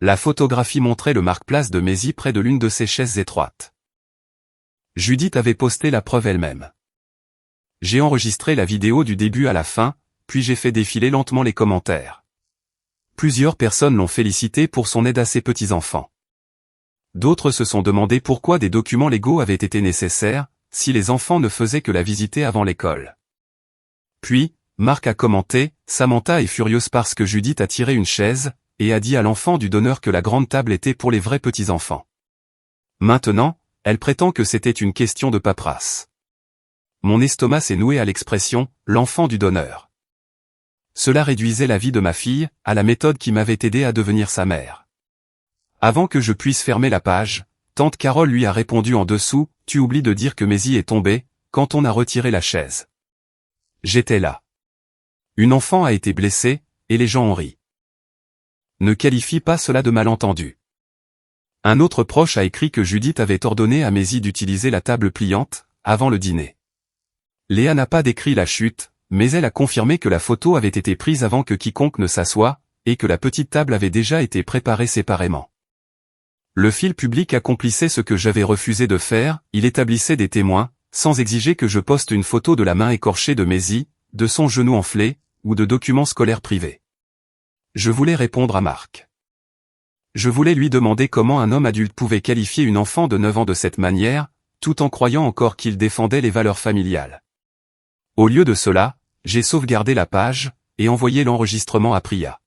La photographie montrait le marque-place de Maisy près de l'une de ses chaises étroites. Judith avait posté la preuve elle-même. J'ai enregistré la vidéo du début à la fin, puis j'ai fait défiler lentement les commentaires. Plusieurs personnes l'ont félicité pour son aide à ses petits-enfants. D'autres se sont demandé pourquoi des documents légaux avaient été nécessaires, si les enfants ne faisaient que la visiter avant l'école. Puis, Marc a commenté, Samantha est furieuse parce que Judith a tiré une chaise, et a dit à l'enfant du donneur que la grande table était pour les vrais petits-enfants. Maintenant, elle prétend que c'était une question de paperasse. Mon estomac s'est noué à l'expression « l'enfant du donneur ». Cela réduisait la vie de ma fille, à la méthode qui m'avait aidé à devenir sa mère. Avant que je puisse fermer la page, tante Carole lui a répondu en dessous, « Tu oublies de dire que Maisy est tombée, quand on a retiré la chaise. » J'étais là. Une enfant a été blessée, et les gens ont ri. Ne qualifie pas cela de malentendu. Un autre proche a écrit que Judith avait ordonné à Maisy d'utiliser la table pliante, avant le dîner. Léa n'a pas décrit la chute, mais elle a confirmé que la photo avait été prise avant que quiconque ne s'assoie, et que la petite table avait déjà été préparée séparément. Le fil public accomplissait ce que j'avais refusé de faire, il établissait des témoins, sans exiger que je poste une photo de la main écorchée de Maisy, de son genou enflé, ou de documents scolaires privés. Je voulais répondre à Marc. Je voulais lui demander comment un homme adulte pouvait qualifier une enfant de 9 ans de cette manière, tout en croyant encore qu'il défendait les valeurs familiales. Au lieu de cela, j'ai sauvegardé la page, et envoyé l'enregistrement à Priya.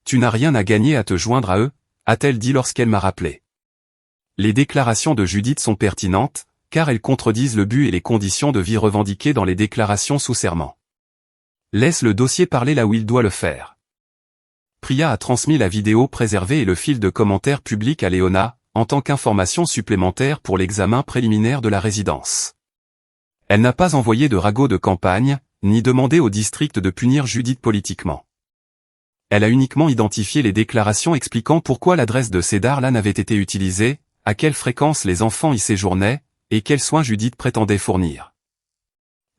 Tu n'as rien à gagner à te joindre à eux, a-t-elle dit lorsqu'elle m'a rappelé. Les déclarations de Judith sont pertinentes, car elles contredisent le but et les conditions de vie revendiquées dans les déclarations sous serment. Laisse le dossier parler là où il doit le faire. Priya a transmis la vidéo préservée et le fil de commentaires publics à Léona, en tant qu'information supplémentaire pour l'examen préliminaire de la résidence. Elle n'a pas envoyé de ragot de campagne, ni demandé au district de punir Judith politiquement. Elle a uniquement identifié les déclarations expliquant pourquoi l'adresse de Cedarland avait été utilisée, à quelle fréquence les enfants y séjournaient, et quels soins Judith prétendait fournir.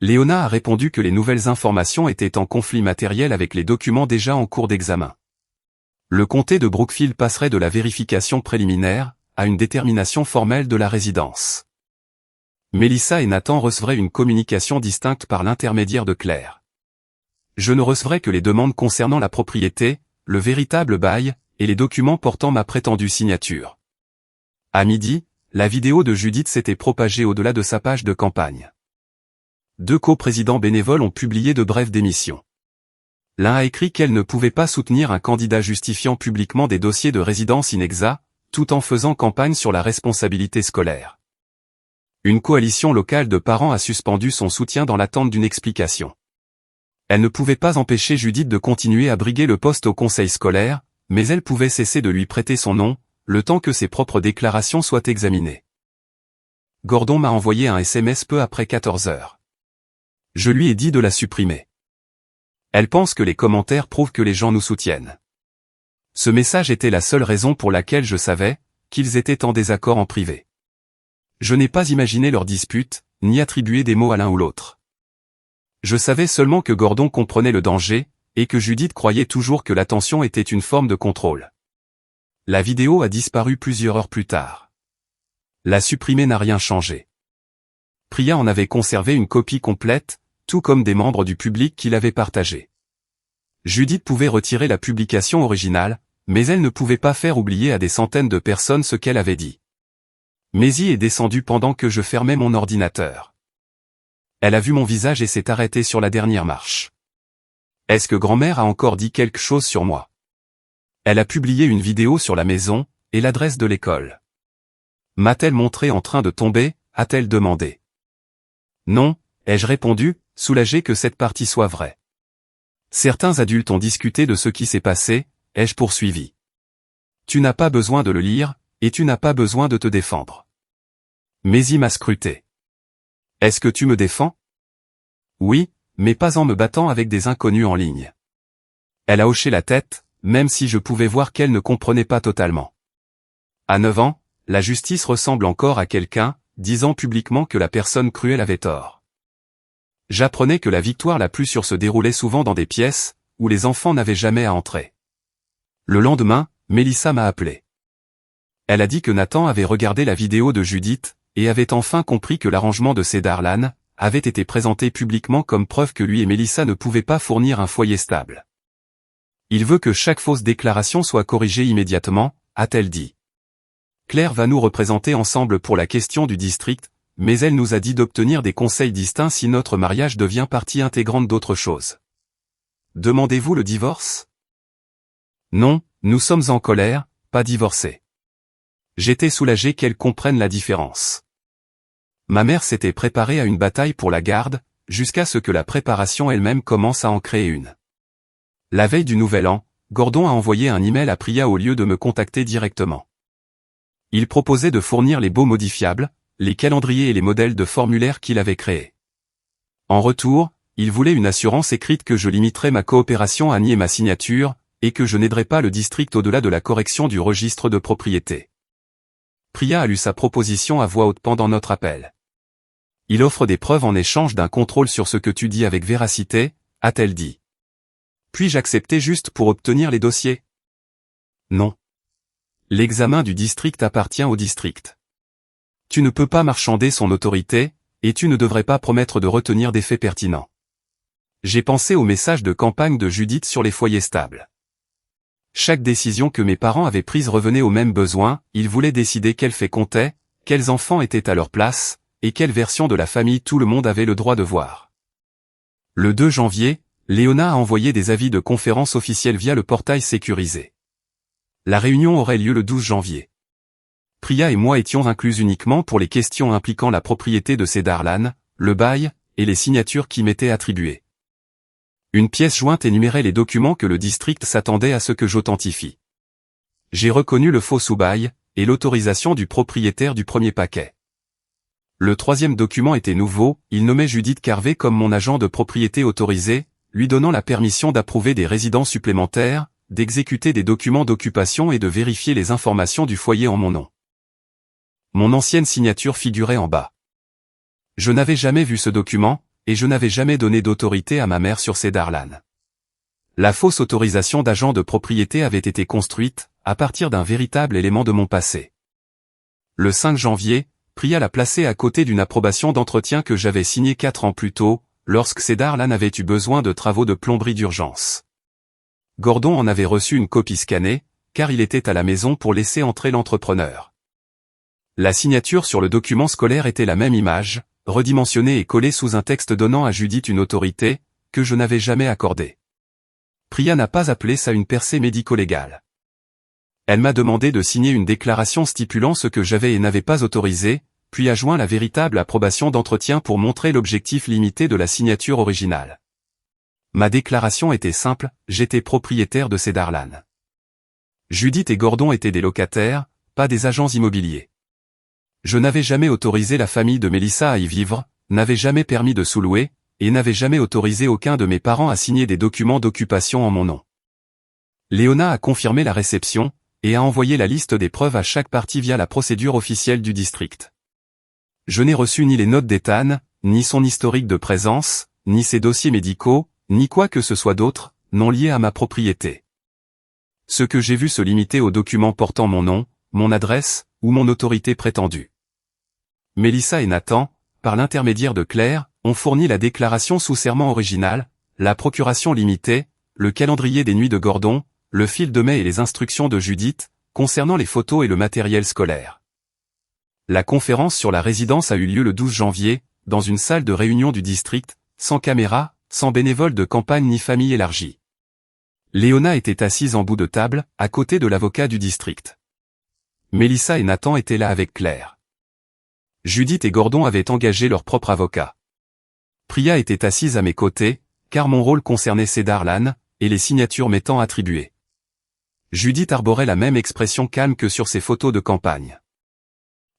Léona a répondu que les nouvelles informations étaient en conflit matériel avec les documents déjà en cours d'examen. Le comté de Brookfield passerait de la vérification préliminaire, à une détermination formelle de la résidence. Melissa et Nathan recevraient une communication distincte par l'intermédiaire de Claire. Je ne recevrai que les demandes concernant la propriété, le véritable bail, et les documents portant ma prétendue signature. À midi, la vidéo de Judith s'était propagée au-delà de sa page de campagne. deux coprésidents bénévoles ont publié de brèves démissions. L'un a écrit qu'elle ne pouvait pas soutenir un candidat justifiant publiquement des dossiers de résidence inexacts, tout en faisant campagne sur la responsabilité scolaire. Une coalition locale de parents a suspendu son soutien dans l'attente d'une explication. Elle ne pouvait pas empêcher Judith de continuer à briguer le poste au conseil scolaire, mais elle pouvait cesser de lui prêter son nom, le temps que ses propres déclarations soient examinées. Gordon m'a envoyé un SMS peu après 14 heures. Je lui ai dit de la supprimer. Elle pense que les commentaires prouvent que les gens nous soutiennent. Ce message était la seule raison pour laquelle je savais qu'ils étaient en désaccord en privé. Je n'ai pas imaginé leur dispute, ni attribué des mots à l'un ou l'autre. Je savais seulement que Gordon comprenait le danger, et que Judith croyait toujours que l'attention était une forme de contrôle. La vidéo a disparu plusieurs heures plus tard. La supprimer n'a rien changé. Priya en avait conservé une copie complète, tout comme des membres du public qui l'avaient partagée. Judith pouvait retirer la publication originale, mais elle ne pouvait pas faire oublier à des centaines de personnes ce qu'elle avait dit. Maisie est descendue pendant que je fermais mon ordinateur. Elle a vu mon visage et s'est arrêtée sur la dernière marche. Est-ce que grand-mère a encore dit quelque chose sur moi? Elle a publié une vidéo sur la maison, et l'adresse de l'école. M'a-t-elle montré en train de tomber, a-t-elle demandé. Non, ai-je répondu, soulagé que cette partie soit vraie. Certains adultes ont discuté de ce qui s'est passé, ai-je poursuivi. Tu n'as pas besoin de le lire, et tu n'as pas besoin de te défendre. Maisie m'a scruté. Est-ce que tu me défends? Oui, mais pas en me battant avec des inconnus en ligne. Elle a hoché la tête, même si je pouvais voir qu'elle ne comprenait pas totalement. À 9 ans, la justice ressemble encore à quelqu'un, disant publiquement que la personne cruelle avait tort. J'apprenais que la victoire la plus sûre se déroulait souvent dans des pièces, où les enfants n'avaient jamais à entrer. Le lendemain, Mélissa m'a appelé. Elle a dit que Nathan avait regardé la vidéo de Judith, et avait enfin compris que l'arrangement de Cedar Lane avait été présenté publiquement comme preuve que lui et Mélissa ne pouvaient pas fournir un foyer stable. Il veut que chaque fausse déclaration soit corrigée immédiatement, a-t-elle dit. Claire va nous représenter ensemble pour la question du district, mais elle nous a dit d'obtenir des conseils distincts si notre mariage devient partie intégrante d'autre chose. Demandez-vous le divorce? Non, nous sommes en colère, pas divorcés. J'étais soulagé qu'elle comprenne la différence. Ma mère s'était préparée à une bataille pour la garde, jusqu'à ce que la préparation elle-même commence à en créer une. La veille du Nouvel An, Gordon a envoyé un email à Priya au lieu de me contacter directement. Il proposait de fournir les baux modifiables, les calendriers et les modèles de formulaires qu'il avait créés. En retour, il voulait une assurance écrite que je limiterais ma coopération à nier ma signature, et que je n'aiderais pas le district au-delà de la correction du registre de propriété. Priya a lu sa proposition à voix haute pendant notre appel. Il offre des preuves en échange d'un contrôle sur ce que tu dis avec véracité, a-t-elle dit. Puis-je accepter juste pour obtenir les dossiers? Non. L'examen du district appartient au district. Tu ne peux pas marchander son autorité, et tu ne devrais pas promettre de retenir des faits pertinents. J'ai pensé au message de campagne de Judith sur les foyers stables. Chaque décision que mes parents avaient prise revenait au même besoin, ils voulaient décider quels faits comptaient, quels enfants étaient à leur place, et quelle version de la famille tout le monde avait le droit de voir. Le 2 janvier, Léona a envoyé des avis de conférence officiels via le portail sécurisé. La réunion aurait lieu le 12 janvier. Priya et moi étions inclus uniquement pour les questions impliquant la propriété de Cedar Lane, le bail, et les signatures qui m'étaient attribuées. Une pièce jointe énumérait les documents que le district s'attendait à ce que j'authentifie. J'ai reconnu le faux sous-bail, et l'autorisation du propriétaire du premier paquet. Le 3e document était nouveau, il nommait Judith Carvé comme mon agent de propriété autorisé, lui donnant la permission d'approuver des résidents supplémentaires, d'exécuter des documents d'occupation et de vérifier les informations du foyer en mon nom. Mon ancienne signature figurait en bas. Je n'avais jamais vu ce document, et je n'avais jamais donné d'autorité à ma mère sur Cedar Lane. La fausse autorisation d'agent de propriété avait été construite, à partir d'un véritable élément de mon passé. Le 5 janvier, Priya l'a placé à côté d'une approbation d'entretien que j'avais signée 4 ans plus tôt, lorsque Cedar Lane avait eu besoin de travaux de plomberie d'urgence. Gordon en avait reçu une copie scannée, car il était à la maison pour laisser entrer l'entrepreneur. La signature sur le document scolaire était la même image, redimensionné et collé sous un texte donnant à Judith une autorité, que je n'avais jamais accordée. Priya n'a pas appelé ça une percée médico-légale. Elle m'a demandé de signer une déclaration stipulant ce que j'avais et n'avais pas autorisé, puis a joint la véritable approbation d'entretien pour montrer l'objectif limité de la signature originale. Ma déclaration était simple, j'étais propriétaire de Cedarland. Judith et Gordon étaient des locataires, pas des agents immobiliers. Je n'avais jamais autorisé la famille de Melissa à y vivre, n'avais jamais permis de sous-louer, et n'avais jamais autorisé aucun de mes parents à signer des documents d'occupation en mon nom. Léona a confirmé la réception, et a envoyé la liste des preuves à chaque partie via la procédure officielle du district. Je n'ai reçu ni les notes d'Ethan, ni son historique de présence, ni ses dossiers médicaux, ni quoi que ce soit d'autre, non lié à ma propriété. Ce que j'ai vu se limiter aux documents portant mon nom, mon adresse, ou mon autorité prétendue. Melissa et Nathan, par l'intermédiaire de Claire, ont fourni la déclaration sous serment originale, la procuration limitée, le calendrier des nuits de Gordon, le fil de mai et les instructions de Judith, concernant les photos et le matériel scolaire. La conférence sur la résidence a eu lieu le 12 janvier, dans une salle de réunion du district, sans caméra, sans bénévoles de campagne ni famille élargie. Léona était assise en bout de table, à côté de l'avocat du district. Melissa et Nathan étaient là avec Claire. Judith et Gordon avaient engagé leur propre avocat. Priya était assise à mes côtés, car mon rôle concernait Cedarland, et les signatures m'étant attribuées. Judith arborait la même expression calme que sur ses photos de campagne.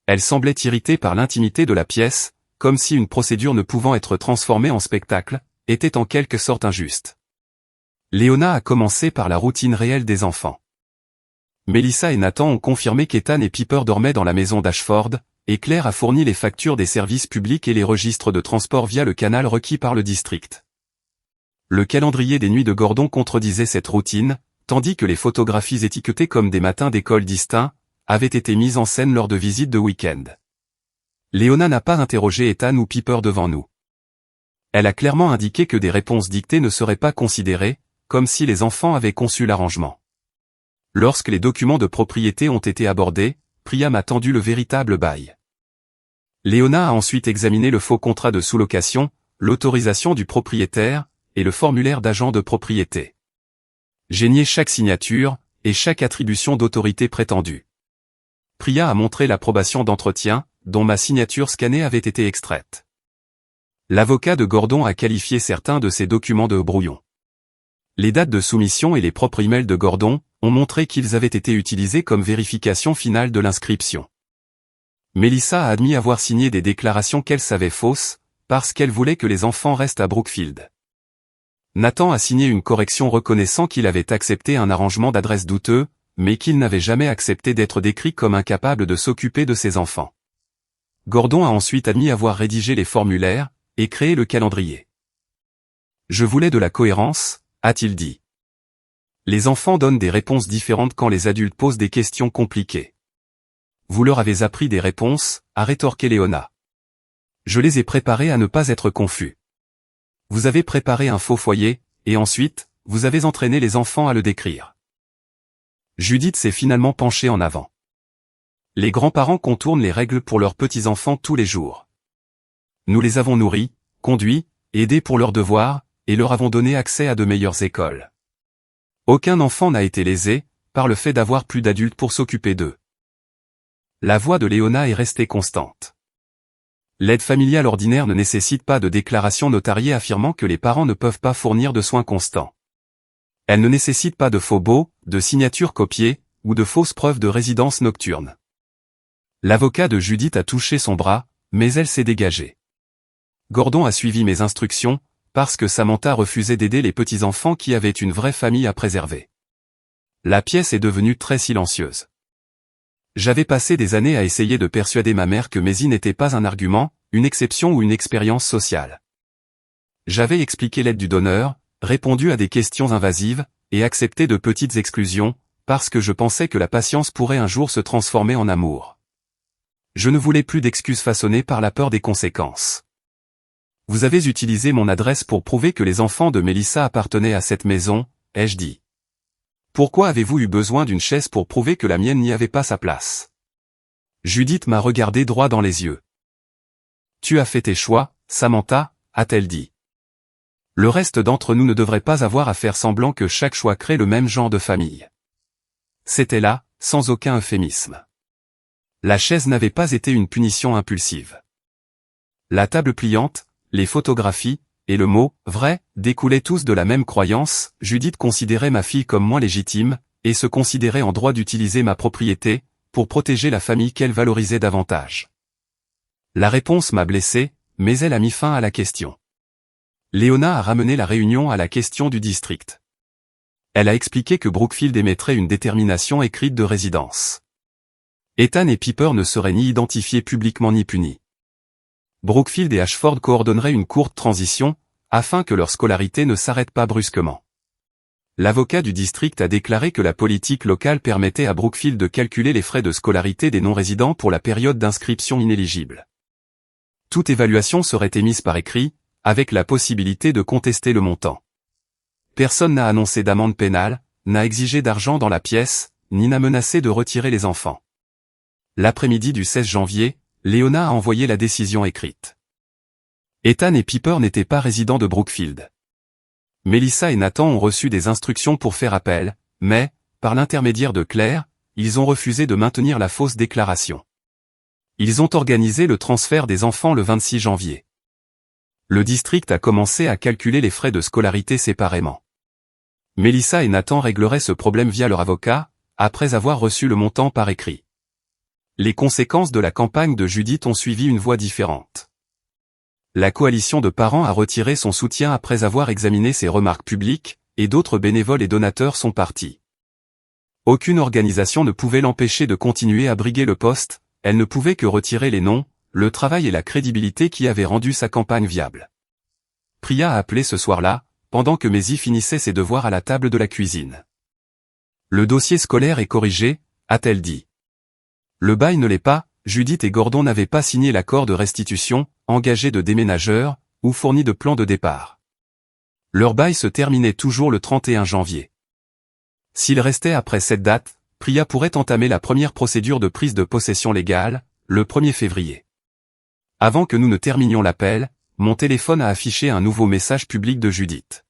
Elle semblait irritée par l'intimité de la pièce, comme si une procédure ne pouvant être transformée en spectacle, était en quelque sorte injuste. Léona a commencé par la routine réelle des enfants. Melissa et Nathan ont confirmé qu'Ethan et Piper dormaient dans la maison d'Ashford, et Claire a fourni les factures des services publics et les registres de transport via le canal requis par le district. Le calendrier des nuits de Gordon contredisait cette routine, tandis que les photographies étiquetées comme des matins d'école distincts, avaient été mises en scène lors de visites de week-end. Léona n'a pas interrogé Ethan ou Piper devant nous. Elle a clairement indiqué que des réponses dictées ne seraient pas considérées, comme si les enfants avaient conçu l'arrangement. Lorsque les documents de propriété ont été abordés, Priya m'a tendu le véritable bail. Léona a ensuite examiné le faux contrat de sous-location, l'autorisation du propriétaire, et le formulaire d'agent de propriété. J'ai nié chaque signature, et chaque attribution d'autorité prétendue. Priya a montré l'approbation d'entretien, dont ma signature scannée avait été extraite. L'avocat de Gordon a qualifié certains de ces documents de brouillons. Les dates de soumission et les propres emails de Gordon ont montré qu'ils avaient été utilisés comme vérification finale de l'inscription. Melissa a admis avoir signé des déclarations qu'elle savait fausses, parce qu'elle voulait que les enfants restent à Brookfield. Nathan a signé une correction reconnaissant qu'il avait accepté un arrangement d'adresse douteux, mais qu'il n'avait jamais accepté d'être décrit comme incapable de s'occuper de ses enfants. Gordon a ensuite admis avoir rédigé les formulaires, et créé le calendrier. Je voulais de la cohérence, a-t-il dit. Les enfants donnent des réponses différentes quand les adultes posent des questions compliquées. Vous leur avez appris des réponses, a rétorqué Léona. Je les ai préparés à ne pas être confus. Vous avez préparé un faux foyer, et ensuite, vous avez entraîné les enfants à le décrire. Judith s'est finalement penchée en avant. Les grands-parents contournent les règles pour leurs petits-enfants tous les jours. Nous les avons nourris, conduits, aidés pour leurs devoirs, et leur avons donné accès à de meilleures écoles. Aucun enfant n'a été lésé, par le fait d'avoir plus d'adultes pour s'occuper d'eux. La voix de Léona est restée constante. L'aide familiale ordinaire ne nécessite pas de déclaration notariée affirmant que les parents ne peuvent pas fournir de soins constants. Elle ne nécessite pas de faux baux, de signatures copiées, ou de fausses preuves de résidence nocturne. L'avocat de Judith a touché son bras, mais elle s'est dégagée. Gordon a suivi mes instructions, parce que Samantha refusait d'aider les petits-enfants qui avaient une vraie famille à préserver. La pièce est devenue très silencieuse. J'avais passé des années à essayer de persuader ma mère que Mézi n'était pas un argument, une exception ou une expérience sociale. J'avais expliqué l'aide du donneur, répondu à des questions invasives, et accepté de petites exclusions, parce que je pensais que la patience pourrait un jour se transformer en amour. Je ne voulais plus d'excuses façonnées par la peur des conséquences. Vous avez utilisé mon adresse pour prouver que les enfants de Melissa appartenaient à cette maison, ai-je dit. Pourquoi avez-vous eu besoin d'une chaise pour prouver que la mienne n'y avait pas sa place? Judith m'a regardé droit dans les yeux. Tu as fait tes choix, Samantha, a-t-elle dit. Le reste d'entre nous ne devrait pas avoir à faire semblant que chaque choix crée le même genre de famille. C'était là, sans aucun euphémisme. La chaise n'avait pas été une punition impulsive. La table pliante, les photographies, et le mot « vrai » découlaient tous de la même croyance. Judith considérait ma fille comme moins légitime, et se considérait en droit d'utiliser ma propriété, pour protéger la famille qu'elle valorisait davantage. La réponse m'a blessé, mais elle a mis fin à la question. Léona a ramené la réunion à la question du district. Elle a expliqué que Brookfield émettrait une détermination écrite de résidence. Ethan et Piper ne seraient ni identifiés publiquement ni punis. Brookfield et Ashford coordonneraient une courte transition, afin que leur scolarité ne s'arrête pas brusquement. L'avocat du district a déclaré que la politique locale permettait à Brookfield de calculer les frais de scolarité des non-résidents pour la période d'inscription inéligible. Toute évaluation serait émise par écrit, avec la possibilité de contester le montant. Personne n'a annoncé d'amende pénale, n'a exigé d'argent dans la pièce, ni n'a menacé de retirer les enfants. L'après-midi du 16 janvier, Léona a envoyé la décision écrite. Ethan et Piper n'étaient pas résidents de Brookfield. Melissa et Nathan ont reçu des instructions pour faire appel, mais, par l'intermédiaire de Claire, ils ont refusé de maintenir la fausse déclaration. Ils ont organisé le transfert des enfants le 26 janvier. Le district a commencé à calculer les frais de scolarité séparément. Melissa et Nathan régleraient ce problème via leur avocat, après avoir reçu le montant par écrit. Les conséquences de la campagne de Judith ont suivi une voie différente. La coalition de parents a retiré son soutien après avoir examiné ses remarques publiques, et d'autres bénévoles et donateurs sont partis. Aucune organisation ne pouvait l'empêcher de continuer à briguer le poste, elle ne pouvait que retirer les noms, le travail et la crédibilité qui avaient rendu sa campagne viable. Priya a appelé ce soir-là, pendant que Maisie finissait ses devoirs à la table de la cuisine. Le dossier scolaire est corrigé, a-t-elle dit. Le bail ne l'est pas, Judith et Gordon n'avaient pas signé l'accord de restitution, engagé de déménageurs, ou fourni de plan de départ. Leur bail se terminait toujours le 31 janvier. S'il restait après cette date, Priya pourrait entamer la première procédure de prise de possession légale, le 1er février. Avant que nous ne terminions l'appel, mon téléphone a affiché un nouveau message public de Judith.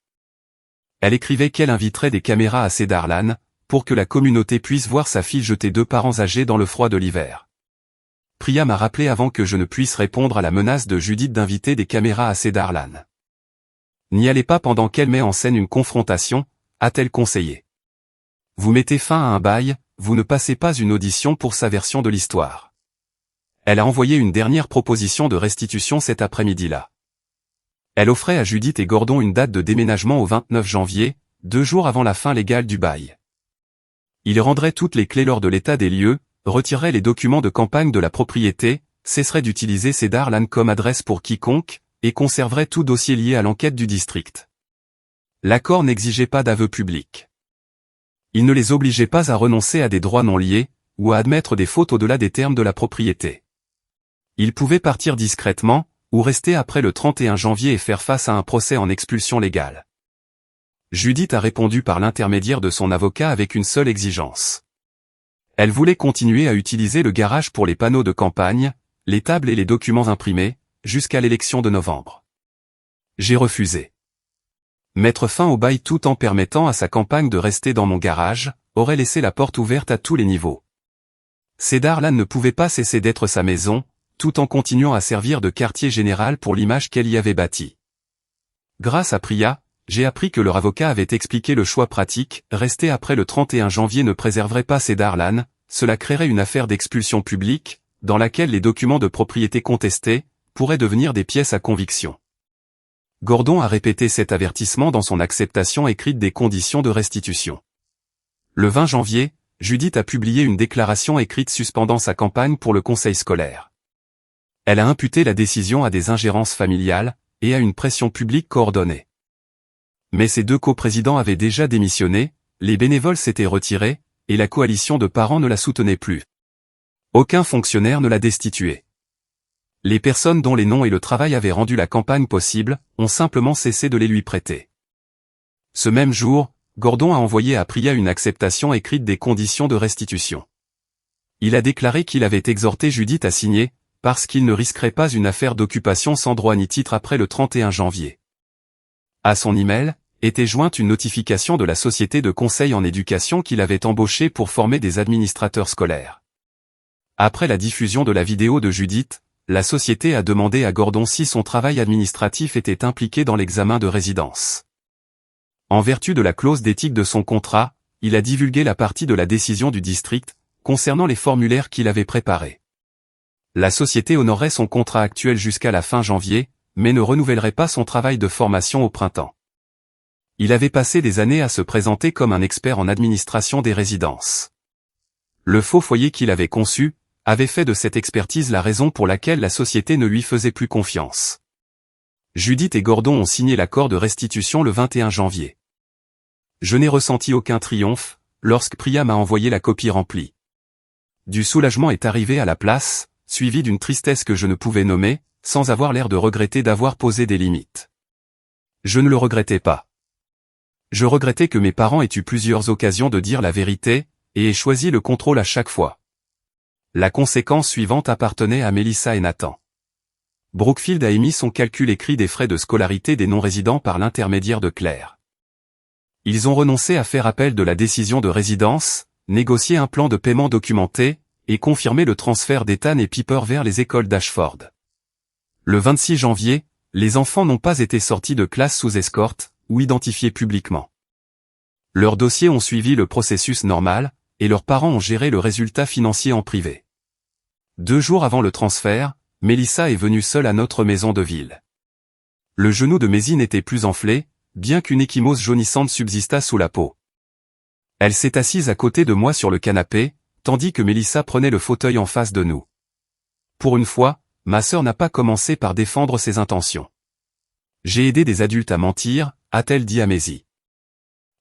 Elle écrivait qu'elle inviterait des caméras à Cedar Lane, pour que la communauté puisse voir sa fille jeter deux parents âgés dans le froid de l'hiver. Priya m'a rappelé avant que je ne puisse répondre à la menace de Judith d'inviter des caméras à Cedar Lane. N'y allez pas pendant qu'elle met en scène une confrontation, a-t-elle conseillé. Vous mettez fin à un bail, vous ne passez pas une audition pour sa version de l'histoire. Elle a envoyé une dernière proposition de restitution cet après-midi-là. Elle offrait à Judith et Gordon une date de déménagement au 29 janvier, 2 jours avant la fin légale du bail. Il rendrait toutes les clés lors de l'état des lieux, retirerait les documents de campagne de la propriété, cesserait d'utiliser Cedar Lane comme adresse pour quiconque, et conserverait tout dossier lié à l'enquête du district. L'accord n'exigeait pas d'aveu public. Il ne les obligeait pas à renoncer à des droits non liés, ou à admettre des fautes au-delà des termes de la propriété. Ils pouvaient partir discrètement, ou rester après le 31 janvier et faire face à un procès en expulsion légale. Judith a répondu par l'intermédiaire de son avocat avec une seule exigence. Elle voulait continuer à utiliser le garage pour les panneaux de campagne, les tables et les documents imprimés, jusqu'à l'élection de novembre. J'ai refusé. Mettre fin au bail tout en permettant à sa campagne de rester dans mon garage, aurait laissé la porte ouverte à tous les niveaux. Cedar Lane ne pouvait pas cesser d'être sa maison, tout en continuant à servir de quartier général pour l'image qu'elle y avait bâtie. Grâce à Priya, j'ai appris que leur avocat avait expliqué le choix pratique, rester après le 31 janvier ne préserverait pas Cedar Lane, cela créerait une affaire d'expulsion publique, dans laquelle les documents de propriété contestés, pourraient devenir des pièces à conviction. Gordon a répété cet avertissement dans son acceptation écrite des conditions de restitution. Le 20 janvier, Judith a publié une déclaration écrite suspendant sa campagne pour le conseil scolaire. Elle a imputé la décision à des ingérences familiales, et à une pression publique coordonnée. Mais ses deux coprésidents avaient déjà démissionné, les bénévoles s'étaient retirés, et la coalition de parents ne la soutenait plus. Aucun fonctionnaire ne l'a destituée. Les personnes dont les noms et le travail avaient rendu la campagne possible, ont simplement cessé de les lui prêter. Ce même jour, Gordon a envoyé à Priya une acceptation écrite des conditions de restitution. Il a déclaré qu'il avait exhorté Judith à signer, parce qu'il ne risquerait pas une affaire d'occupation sans droit ni titre après le 31 janvier. À son email était jointe une notification de la société de conseil en éducation qu'il avait embauchée pour former des administrateurs scolaires. Après la diffusion de la vidéo de Judith, la société a demandé à Gordon si son travail administratif était impliqué dans l'examen de résidence. En vertu de la clause d'éthique de son contrat, il a divulgué la partie de la décision du district, concernant les formulaires qu'il avait préparés. La société honorerait son contrat actuel jusqu'à la fin janvier, mais ne renouvellerait pas son travail de formation au printemps. Il avait passé des années à se présenter comme un expert en administration des résidences. Le faux foyer qu'il avait conçu avait fait de cette expertise la raison pour laquelle la société ne lui faisait plus confiance. Judith et Gordon ont signé l'accord de restitution le 21 janvier. Je n'ai ressenti aucun triomphe lorsque Priya m'a envoyé la copie remplie. Du soulagement est arrivé à la place, suivi d'une tristesse que je ne pouvais nommer, sans avoir l'air de regretter d'avoir posé des limites. Je ne le regrettais pas. Je regrettais que mes parents aient eu plusieurs occasions de dire la vérité, et aient choisi le contrôle à chaque fois. La conséquence suivante appartenait à Melissa et Nathan. Brookfield a émis son calcul écrit des frais de scolarité des non-résidents par l'intermédiaire de Claire. Ils ont renoncé à faire appel de la décision de résidence, négocié un plan de paiement documenté, et confirmé le transfert d'Ethan et Piper vers les écoles d'Ashford. Le 26 janvier, les enfants n'ont pas été sortis de classe sous escorte, ou identifiés publiquement. Leurs dossiers ont suivi le processus normal, et leurs parents ont géré le résultat financier en privé. 2 jours avant le transfert, Melissa est venue seule à notre maison de ville. Le genou de Maisie n'était plus enflé, bien qu'une ecchymose jaunissante subsistât sous la peau. Elle s'est assise à côté de moi sur le canapé, tandis que Melissa prenait le fauteuil en face de nous. Pour une fois, ma sœur n'a pas commencé par défendre ses intentions. J'ai aidé des adultes à mentir, a-t-elle dit à Maisie.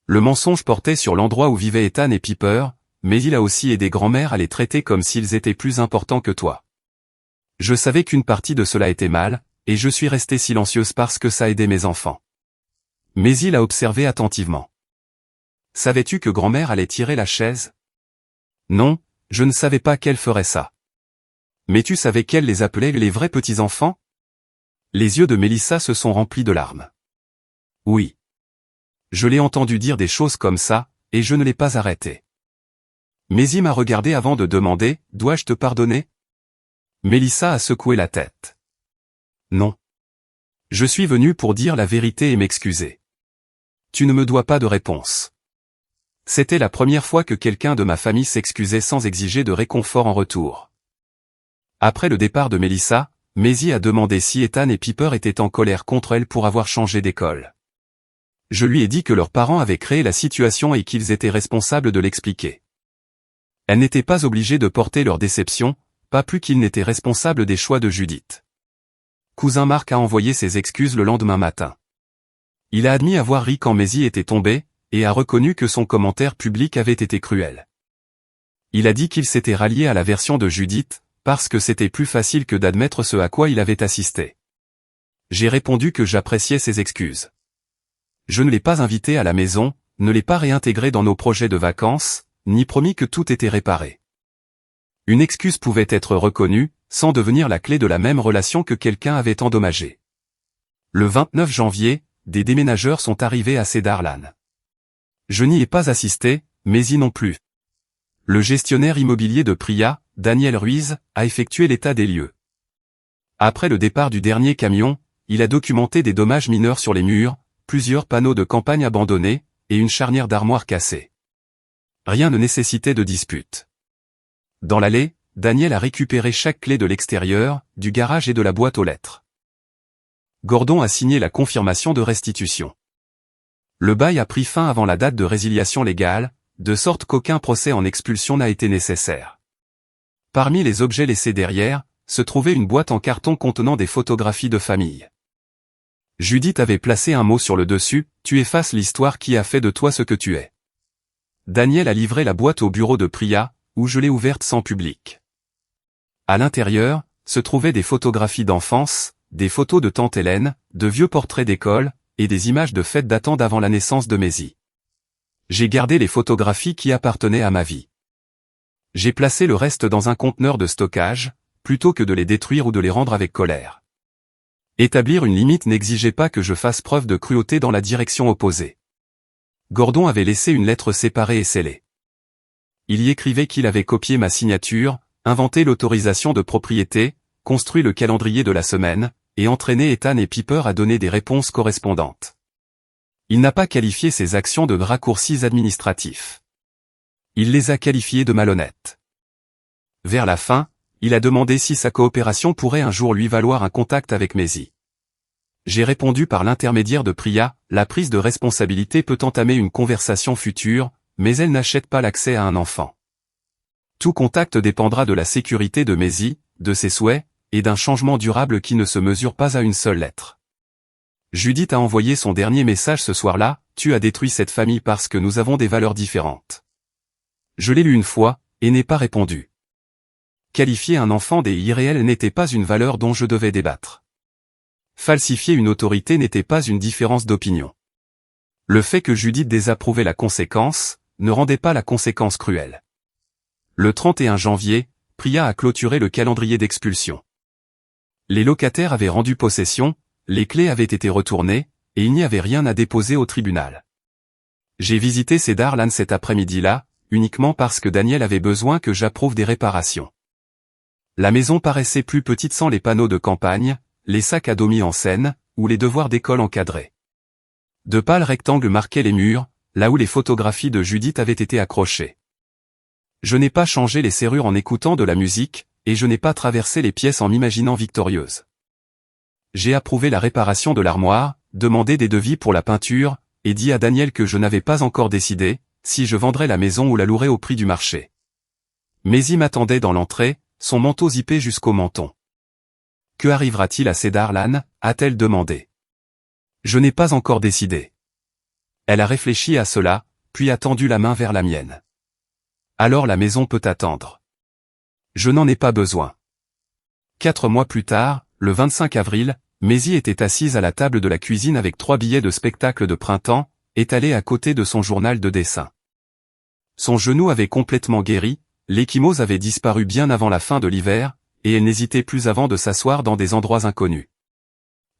Le mensonge portait sur l'endroit où vivaient Ethan et Piper, mais il a aussi aidé grand-mère à les traiter comme s'ils étaient plus importants que toi. Je savais qu'une partie de cela était mal, et je suis restée silencieuse parce que ça aidait mes enfants. Maisie l'a observé attentivement. Savais-tu que grand-mère allait tirer la chaise? Non, je ne savais pas qu'elle ferait ça. Mais tu savais qu'elle les appelait les vrais petits-enfants? Les yeux de Melissa se sont remplis de larmes. Oui. Je l'ai entendu dire des choses comme ça, et je ne l'ai pas arrêté. Maisie m'a regardé avant de demander, dois-je te pardonner? Melissa a secoué la tête. Non. Je suis venu pour dire la vérité et m'excuser. Tu ne me dois pas de réponse. C'était la première fois que quelqu'un de ma famille s'excusait sans exiger de réconfort en retour. Après le départ de Melissa, Maisie a demandé si Ethan et Piper étaient en colère contre elle pour avoir changé d'école. Je lui ai dit que leurs parents avaient créé la situation et qu'ils étaient responsables de l'expliquer. Elle n'était pas obligée de porter leur déception, pas plus qu'ils n'étaient responsables des choix de Judith. Cousin Marc a envoyé ses excuses le lendemain matin. Il a admis avoir ri quand Maisie était tombée, et a reconnu que son commentaire public avait été cruel. Il a dit qu'il s'était rallié à la version de Judith, parce que c'était plus facile que d'admettre ce à quoi il avait assisté. J'ai répondu que j'appréciais ses excuses. Je ne l'ai pas invité à la maison, ne l'ai pas réintégré dans nos projets de vacances, ni promis que tout était réparé. Une excuse pouvait être reconnue, sans devenir la clé de la même relation que quelqu'un avait endommagée. Le 29 janvier, des déménageurs sont arrivés à Cedarland. Je n'y ai pas assisté, Maisie non plus. Le gestionnaire immobilier de Priya, Daniel Ruiz, a effectué l'état des lieux. Après le départ du dernier camion, il a documenté des dommages mineurs sur les murs, plusieurs panneaux de campagne abandonnés, et une charnière d'armoire cassée. Rien ne nécessitait de dispute. Dans l'allée, Daniel a récupéré chaque clé de l'extérieur, du garage et de la boîte aux lettres. Gordon a signé la confirmation de restitution. Le bail a pris fin avant la date de résiliation légale, de sorte qu'aucun procès en expulsion n'a été nécessaire. Parmi les objets laissés derrière, se trouvait une boîte en carton contenant des photographies de famille. Judith avait placé un mot sur le dessus, « Tu effaces l'histoire qui a fait de toi ce que tu es ». Daniel a livré la boîte au bureau de Priya, où je l'ai ouverte sans public. À l'intérieur, se trouvaient des photographies d'enfance, des photos de tante Hélène, de vieux portraits d'école, et des images de fêtes datant d'avant la naissance de Maisie. J'ai gardé les photographies qui appartenaient à ma vie. J'ai placé le reste dans un conteneur de stockage, plutôt que de les détruire ou de les rendre avec colère. Établir une limite n'exigeait pas que je fasse preuve de cruauté dans la direction opposée. Gordon avait laissé une lettre séparée et scellée. Il y écrivait qu'il avait copié ma signature, inventé l'autorisation de propriété, construit le calendrier de la semaine, et entraîné Ethan et Piper à donner des réponses correspondantes. Il n'a pas qualifié ces actions de raccourcis administratifs. Il les a qualifiées de malhonnêtes. Vers la fin, il a demandé si sa coopération pourrait un jour lui valoir un contact avec Maisie. J'ai répondu par l'intermédiaire de Priya, la prise de responsabilité peut entamer une conversation future, mais elle n'achète pas l'accès à un enfant. Tout contact dépendra de la sécurité de Maisie, de ses souhaits, et d'un changement durable qui ne se mesure pas à une seule lettre. Judith a envoyé son dernier message ce soir-là, « Tu as détruit cette famille parce que nous avons des valeurs différentes. » Je l'ai lu une fois, et n'ai pas répondu. Qualifier un enfant des irréels n'était pas une valeur dont je devais débattre. Falsifier une autorité n'était pas une différence d'opinion. Le fait que Judith désapprouvait la conséquence, ne rendait pas la conséquence cruelle. Le 31 janvier, Priya a clôturé le calendrier d'expulsion. Les locataires avaient rendu possession, les clés avaient été retournées, et il n'y avait rien à déposer au tribunal. J'ai visité Cedar Land cet après-midi-là, uniquement parce que Daniel avait besoin que j'approuve des réparations. La maison paraissait plus petite sans les panneaux de campagne, les sacs à dos mis en scène, ou les devoirs d'école encadrés. De pâles rectangles marquaient les murs, là où les photographies de Judith avaient été accrochées. Je n'ai pas changé les serrures en écoutant de la musique, et je n'ai pas traversé les pièces en m'imaginant victorieuse. J'ai approuvé la réparation de l'armoire, demandé des devis pour la peinture, et dit à Daniel que je n'avais pas encore décidé, si je vendrais la maison ou la louerais au prix du marché. Maisie m'attendait dans l'entrée, son manteau zippé jusqu'au menton. Que arrivera-t-il à Cedar Land, a-t-elle demandé. Je n'ai pas encore décidé. Elle a réfléchi à cela, puis a tendu la main vers la mienne. Alors la maison peut attendre. Je n'en ai pas besoin. 4 mois plus tard, le 25 avril, Maisie était assise à la table de la cuisine avec 3 billets de spectacle de printemps, étalés à côté de son journal de dessin. Son genou avait complètement guéri, l'ecchymose avait disparu bien avant la fin de l'hiver, et elle n'hésitait plus avant de s'asseoir dans des endroits inconnus.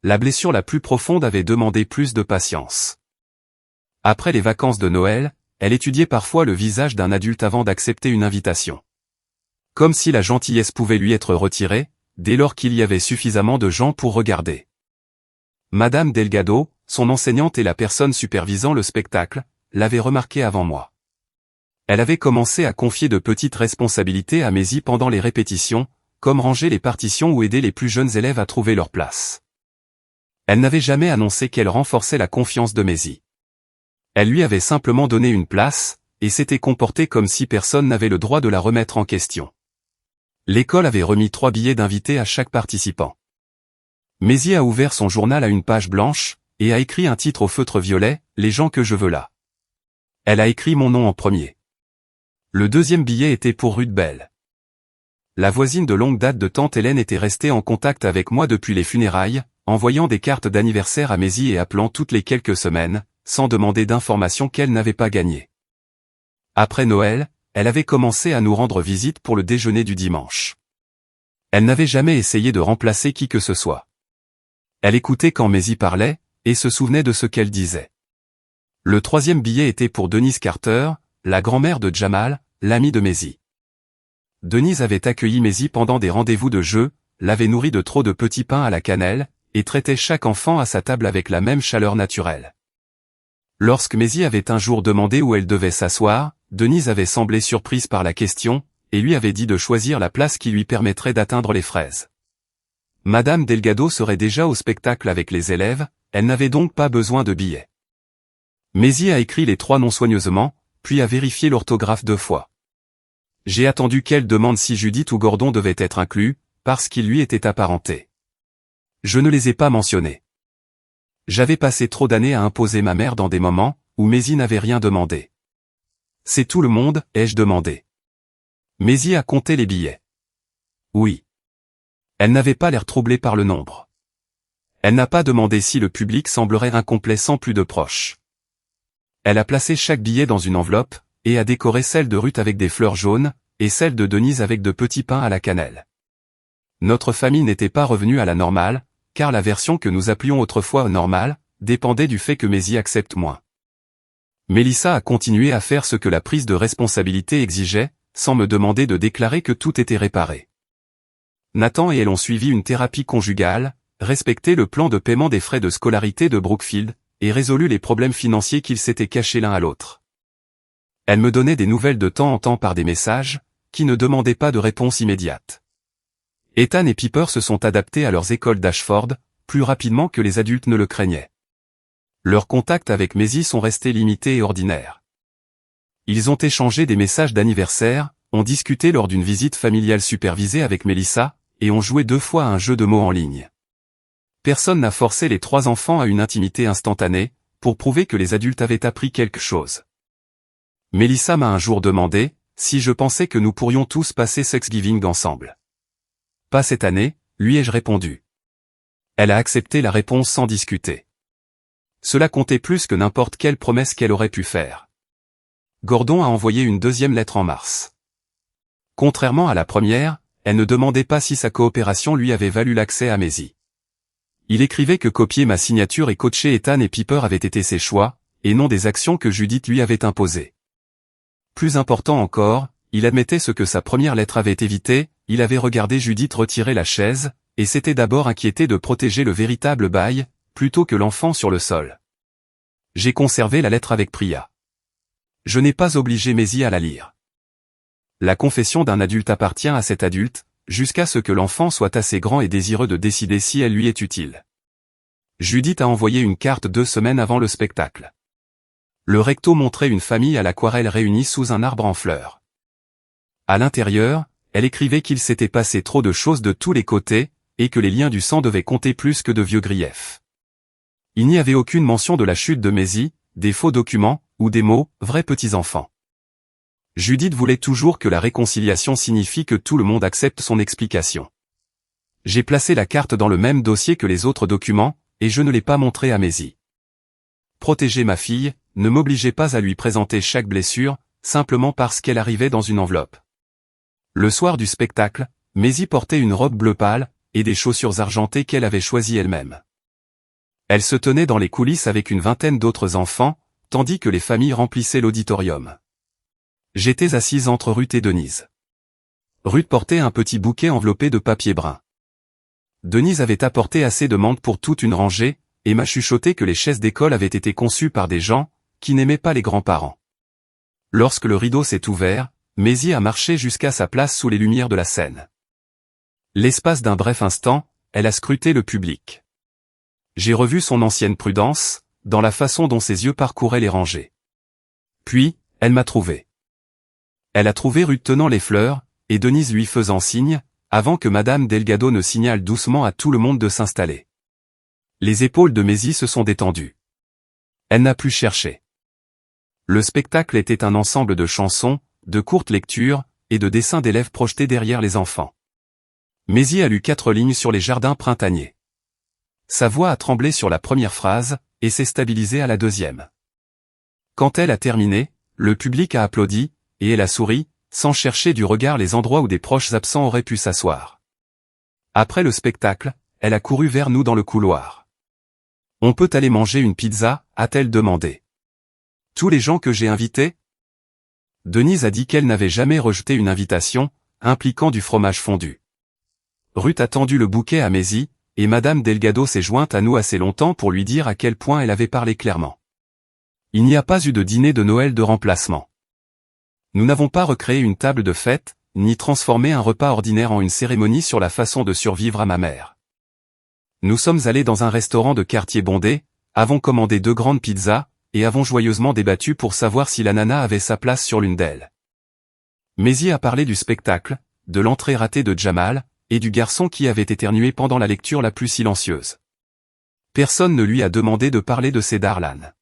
La blessure la plus profonde avait demandé plus de patience. Après les vacances de Noël, elle étudiait parfois le visage d'un adulte avant d'accepter une invitation. Comme si la gentillesse pouvait lui être retirée, dès lors qu'il y avait suffisamment de gens pour regarder. Madame Delgado, son enseignante et la personne supervisant le spectacle, l'avait remarqué avant moi. Elle avait commencé à confier de petites responsabilités à Maisie pendant les répétitions, comme ranger les partitions ou aider les plus jeunes élèves à trouver leur place. Elle n'avait jamais annoncé qu'elle renforçait la confiance de Maisie. Elle lui avait simplement donné une place, et s'était comportée comme si personne n'avait le droit de la remettre en question. L'école avait remis 3 billets d'invités à chaque participant. Maisie a ouvert son journal à une page blanche, et a écrit un titre au feutre violet, « Les gens que je veux là ». Elle a écrit mon nom en premier. Le deuxième billet était pour Ruth Bell. La voisine de longue date de tante Hélène était restée en contact avec moi depuis les funérailles, envoyant des cartes d'anniversaire à Maisie et appelant toutes les quelques semaines, sans demander d'informations qu'elle n'avait pas gagnées. Après Noël, elle avait commencé à nous rendre visite pour le déjeuner du dimanche. Elle n'avait jamais essayé de remplacer qui que ce soit. Elle écoutait quand Maisie parlait, et se souvenait de ce qu'elle disait. Le troisième billet était pour Denise Carter, la grand-mère de Jamal, l'amie de Maisie. Denise avait accueilli Maisie pendant des rendez-vous de jeu, l'avait nourrie de trop de petits pains à la cannelle, et traitait chaque enfant à sa table avec la même chaleur naturelle. Lorsque Maisie avait un jour demandé où elle devait s'asseoir, Denise avait semblé surprise par la question, et lui avait dit de choisir la place qui lui permettrait d'atteindre les fraises. Madame Delgado serait déjà au spectacle avec les élèves, elle n'avait donc pas besoin de billets. Maisie a écrit les 3 noms soigneusement, puis a vérifié l'orthographe 2 fois. J'ai attendu qu'elle demande si Judith ou Gordon devaient être inclus, parce qu'ils lui étaient apparentés. Je ne les ai pas mentionnés. J'avais passé trop d'années à imposer ma mère dans des moments où Maisie n'avait rien demandé. C'est tout le monde, ai-je demandé. Maisie a compté les billets. Oui. Elle n'avait pas l'air troublée par le nombre. Elle n'a pas demandé si le public semblerait incomplet sans plus de proches. Elle a placé chaque billet dans une enveloppe, et a décoré celle de Ruth avec des fleurs jaunes, et celle de Denise avec de petits pains à la cannelle. Notre famille n'était pas revenue à la normale, car la version que nous appelions autrefois normale, dépendait du fait que Maisie accepte moins. Mélissa a continué à faire ce que la prise de responsabilité exigeait, sans me demander de déclarer que tout était réparé. Nathan et elle ont suivi une thérapie conjugale, respecté le plan de paiement des frais de scolarité de Brookfield, et résolu les problèmes financiers qu'ils s'étaient cachés l'un à l'autre. Elle me donnait des nouvelles de temps en temps par des messages, qui ne demandaient pas de réponse immédiate. Ethan et Piper se sont adaptés à leurs écoles d'Ashford, plus rapidement que les adultes ne le craignaient. Leurs contacts avec Maisie sont restés limités et ordinaires. Ils ont échangé des messages d'anniversaire, ont discuté lors d'une visite familiale supervisée avec Mélissa, et ont joué 2 fois à un jeu de mots en ligne. Personne n'a forcé les 3 enfants à une intimité instantanée, pour prouver que les adultes avaient appris quelque chose. Mélissa m'a un jour demandé si je pensais que nous pourrions tous passer Thanksgiving ensemble. Pas cette année, lui ai-je répondu. Elle a accepté la réponse sans discuter. Cela comptait plus que n'importe quelle promesse qu'elle aurait pu faire. Gordon a envoyé une 2e lettre en mars. Contrairement à la première, elle ne demandait pas si sa coopération lui avait valu l'accès à Maisie. Il écrivait que copier ma signature et coacher Ethan et Piper avaient été ses choix, et non des actions que Judith lui avait imposées. Plus important encore, il admettait ce que sa première lettre avait évité, il avait regardé Judith retirer la chaise, et s'était d'abord inquiété de protéger le véritable bail, plutôt que l'enfant sur le sol. J'ai conservé la lettre avec Priya. Je n'ai pas obligé Maisie à la lire. La confession d'un adulte appartient à cet adulte, jusqu'à ce que l'enfant soit assez grand et désireux de décider si elle lui est utile. Judith a envoyé une carte 2 semaines avant le spectacle. Le recto montrait une famille à l'aquarelle réunie sous un arbre en fleurs. À l'intérieur, elle écrivait qu'il s'était passé trop de choses de tous les côtés, et que les liens du sang devaient compter plus que de vieux griefs. Il n'y avait aucune mention de la chute de Maisie, des faux documents, ou des mots « vrais petits-enfants ». Judith voulait toujours que la réconciliation signifie que tout le monde accepte son explication. J'ai placé la carte dans le même dossier que les autres documents, et je ne l'ai pas montré à Maisie. Protéger ma fille, ne m'obligeait pas à lui présenter chaque blessure, simplement parce qu'elle arrivait dans une enveloppe. Le soir du spectacle, Maisie portait une robe bleu pâle, et des chaussures argentées qu'elle avait choisies elle-même. Elle se tenait dans les coulisses avec une 20aine d'autres enfants, tandis que les familles remplissaient l'auditorium. J'étais assise entre Ruth et Denise. Ruth portait un petit bouquet enveloppé de papier brun. Denise avait apporté assez de menthe pour toute une rangée, et m'a chuchoté que les chaises d'école avaient été conçues par des gens qui n'aimaient pas les grands-parents. Lorsque le rideau s'est ouvert, Maisie a marché jusqu'à sa place sous les lumières de la scène. L'espace d'un bref instant, elle a scruté le public. J'ai revu son ancienne prudence, dans la façon dont ses yeux parcouraient les rangées. Puis, elle m'a trouvé. Elle a trouvé Ruth tenant les fleurs, et Denise lui faisant signe, avant que Madame Delgado ne signale doucement à tout le monde de s'installer. Les épaules de Maisie se sont détendues. Elle n'a plus cherché. Le spectacle était un ensemble de chansons, de courtes lectures, et de dessins d'élèves projetés derrière les enfants. Maisie a lu 4 lignes sur les jardins printaniers. Sa voix a tremblé sur la première phrase, et s'est stabilisée à la 2e. Quand elle a terminé, le public a applaudi, et elle a souri, sans chercher du regard les endroits où des proches absents auraient pu s'asseoir. Après le spectacle, elle a couru vers nous dans le couloir. « On peut aller manger une pizza ?» a-t-elle demandé. « Tous les gens que j'ai invités ?» Denise a dit qu'elle n'avait jamais rejeté une invitation, impliquant du fromage fondu. Ruth a tendu le bouquet à Maisie, et Madame Delgado s'est jointe à nous assez longtemps pour lui dire à quel point elle avait parlé clairement. Il n'y a pas eu de dîner de Noël de remplacement. Nous n'avons pas recréé une table de fête, ni transformé un repas ordinaire en une cérémonie sur la façon de survivre à ma mère. Nous sommes allés dans un restaurant de quartier bondé, avons commandé 2 grandes pizzas, et avons joyeusement débattu pour savoir si la nana avait sa place sur l'une d'elles. Maisie a parlé du spectacle, de l'entrée ratée de Jamal, et du garçon qui avait éternué pendant la lecture la plus silencieuse. Personne ne lui a demandé de parler de ses Darlan.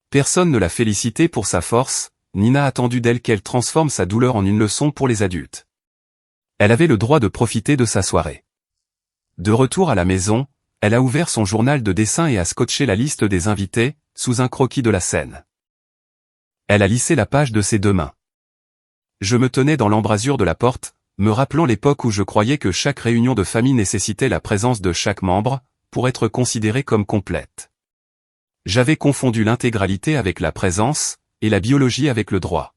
Personne ne l'a félicité pour sa force, ni n'a attendu d'elle qu'elle transforme sa douleur en une leçon pour les adultes. Elle avait le droit de profiter de sa soirée. De retour à la maison, elle a ouvert son journal de dessin et a scotché la liste des invités, sous un croquis de la scène. Elle a lissé la page de ses 2 mains. Je me tenais dans l'embrasure de la porte, me rappelant l'époque où je croyais que chaque réunion de famille nécessitait la présence de chaque membre, pour être considérée comme complète. J'avais confondu l'intégralité avec la présence, et la biologie avec le droit.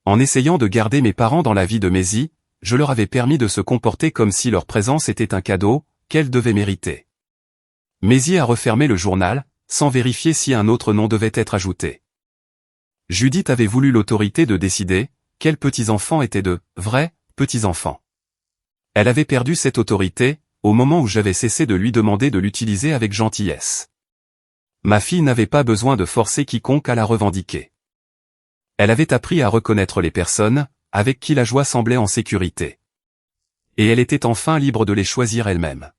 En essayant de garder mes parents dans la vie de Maisie, je leur avais permis de se comporter comme si leur présence était un cadeau, qu'elle devait mériter. Maisie a refermé le journal, sans vérifier si un autre nom devait être ajouté. Judith avait voulu l'autorité de décider, quels petits-enfants étaient de vrais petits-enfants. Elle avait perdu cette autorité, au moment où j'avais cessé de lui demander de l'utiliser avec gentillesse. Ma fille n'avait pas besoin de forcer quiconque à la revendiquer. Elle avait appris à reconnaître les personnes, avec qui la joie semblait en sécurité. Et elle était enfin libre de les choisir elle-même.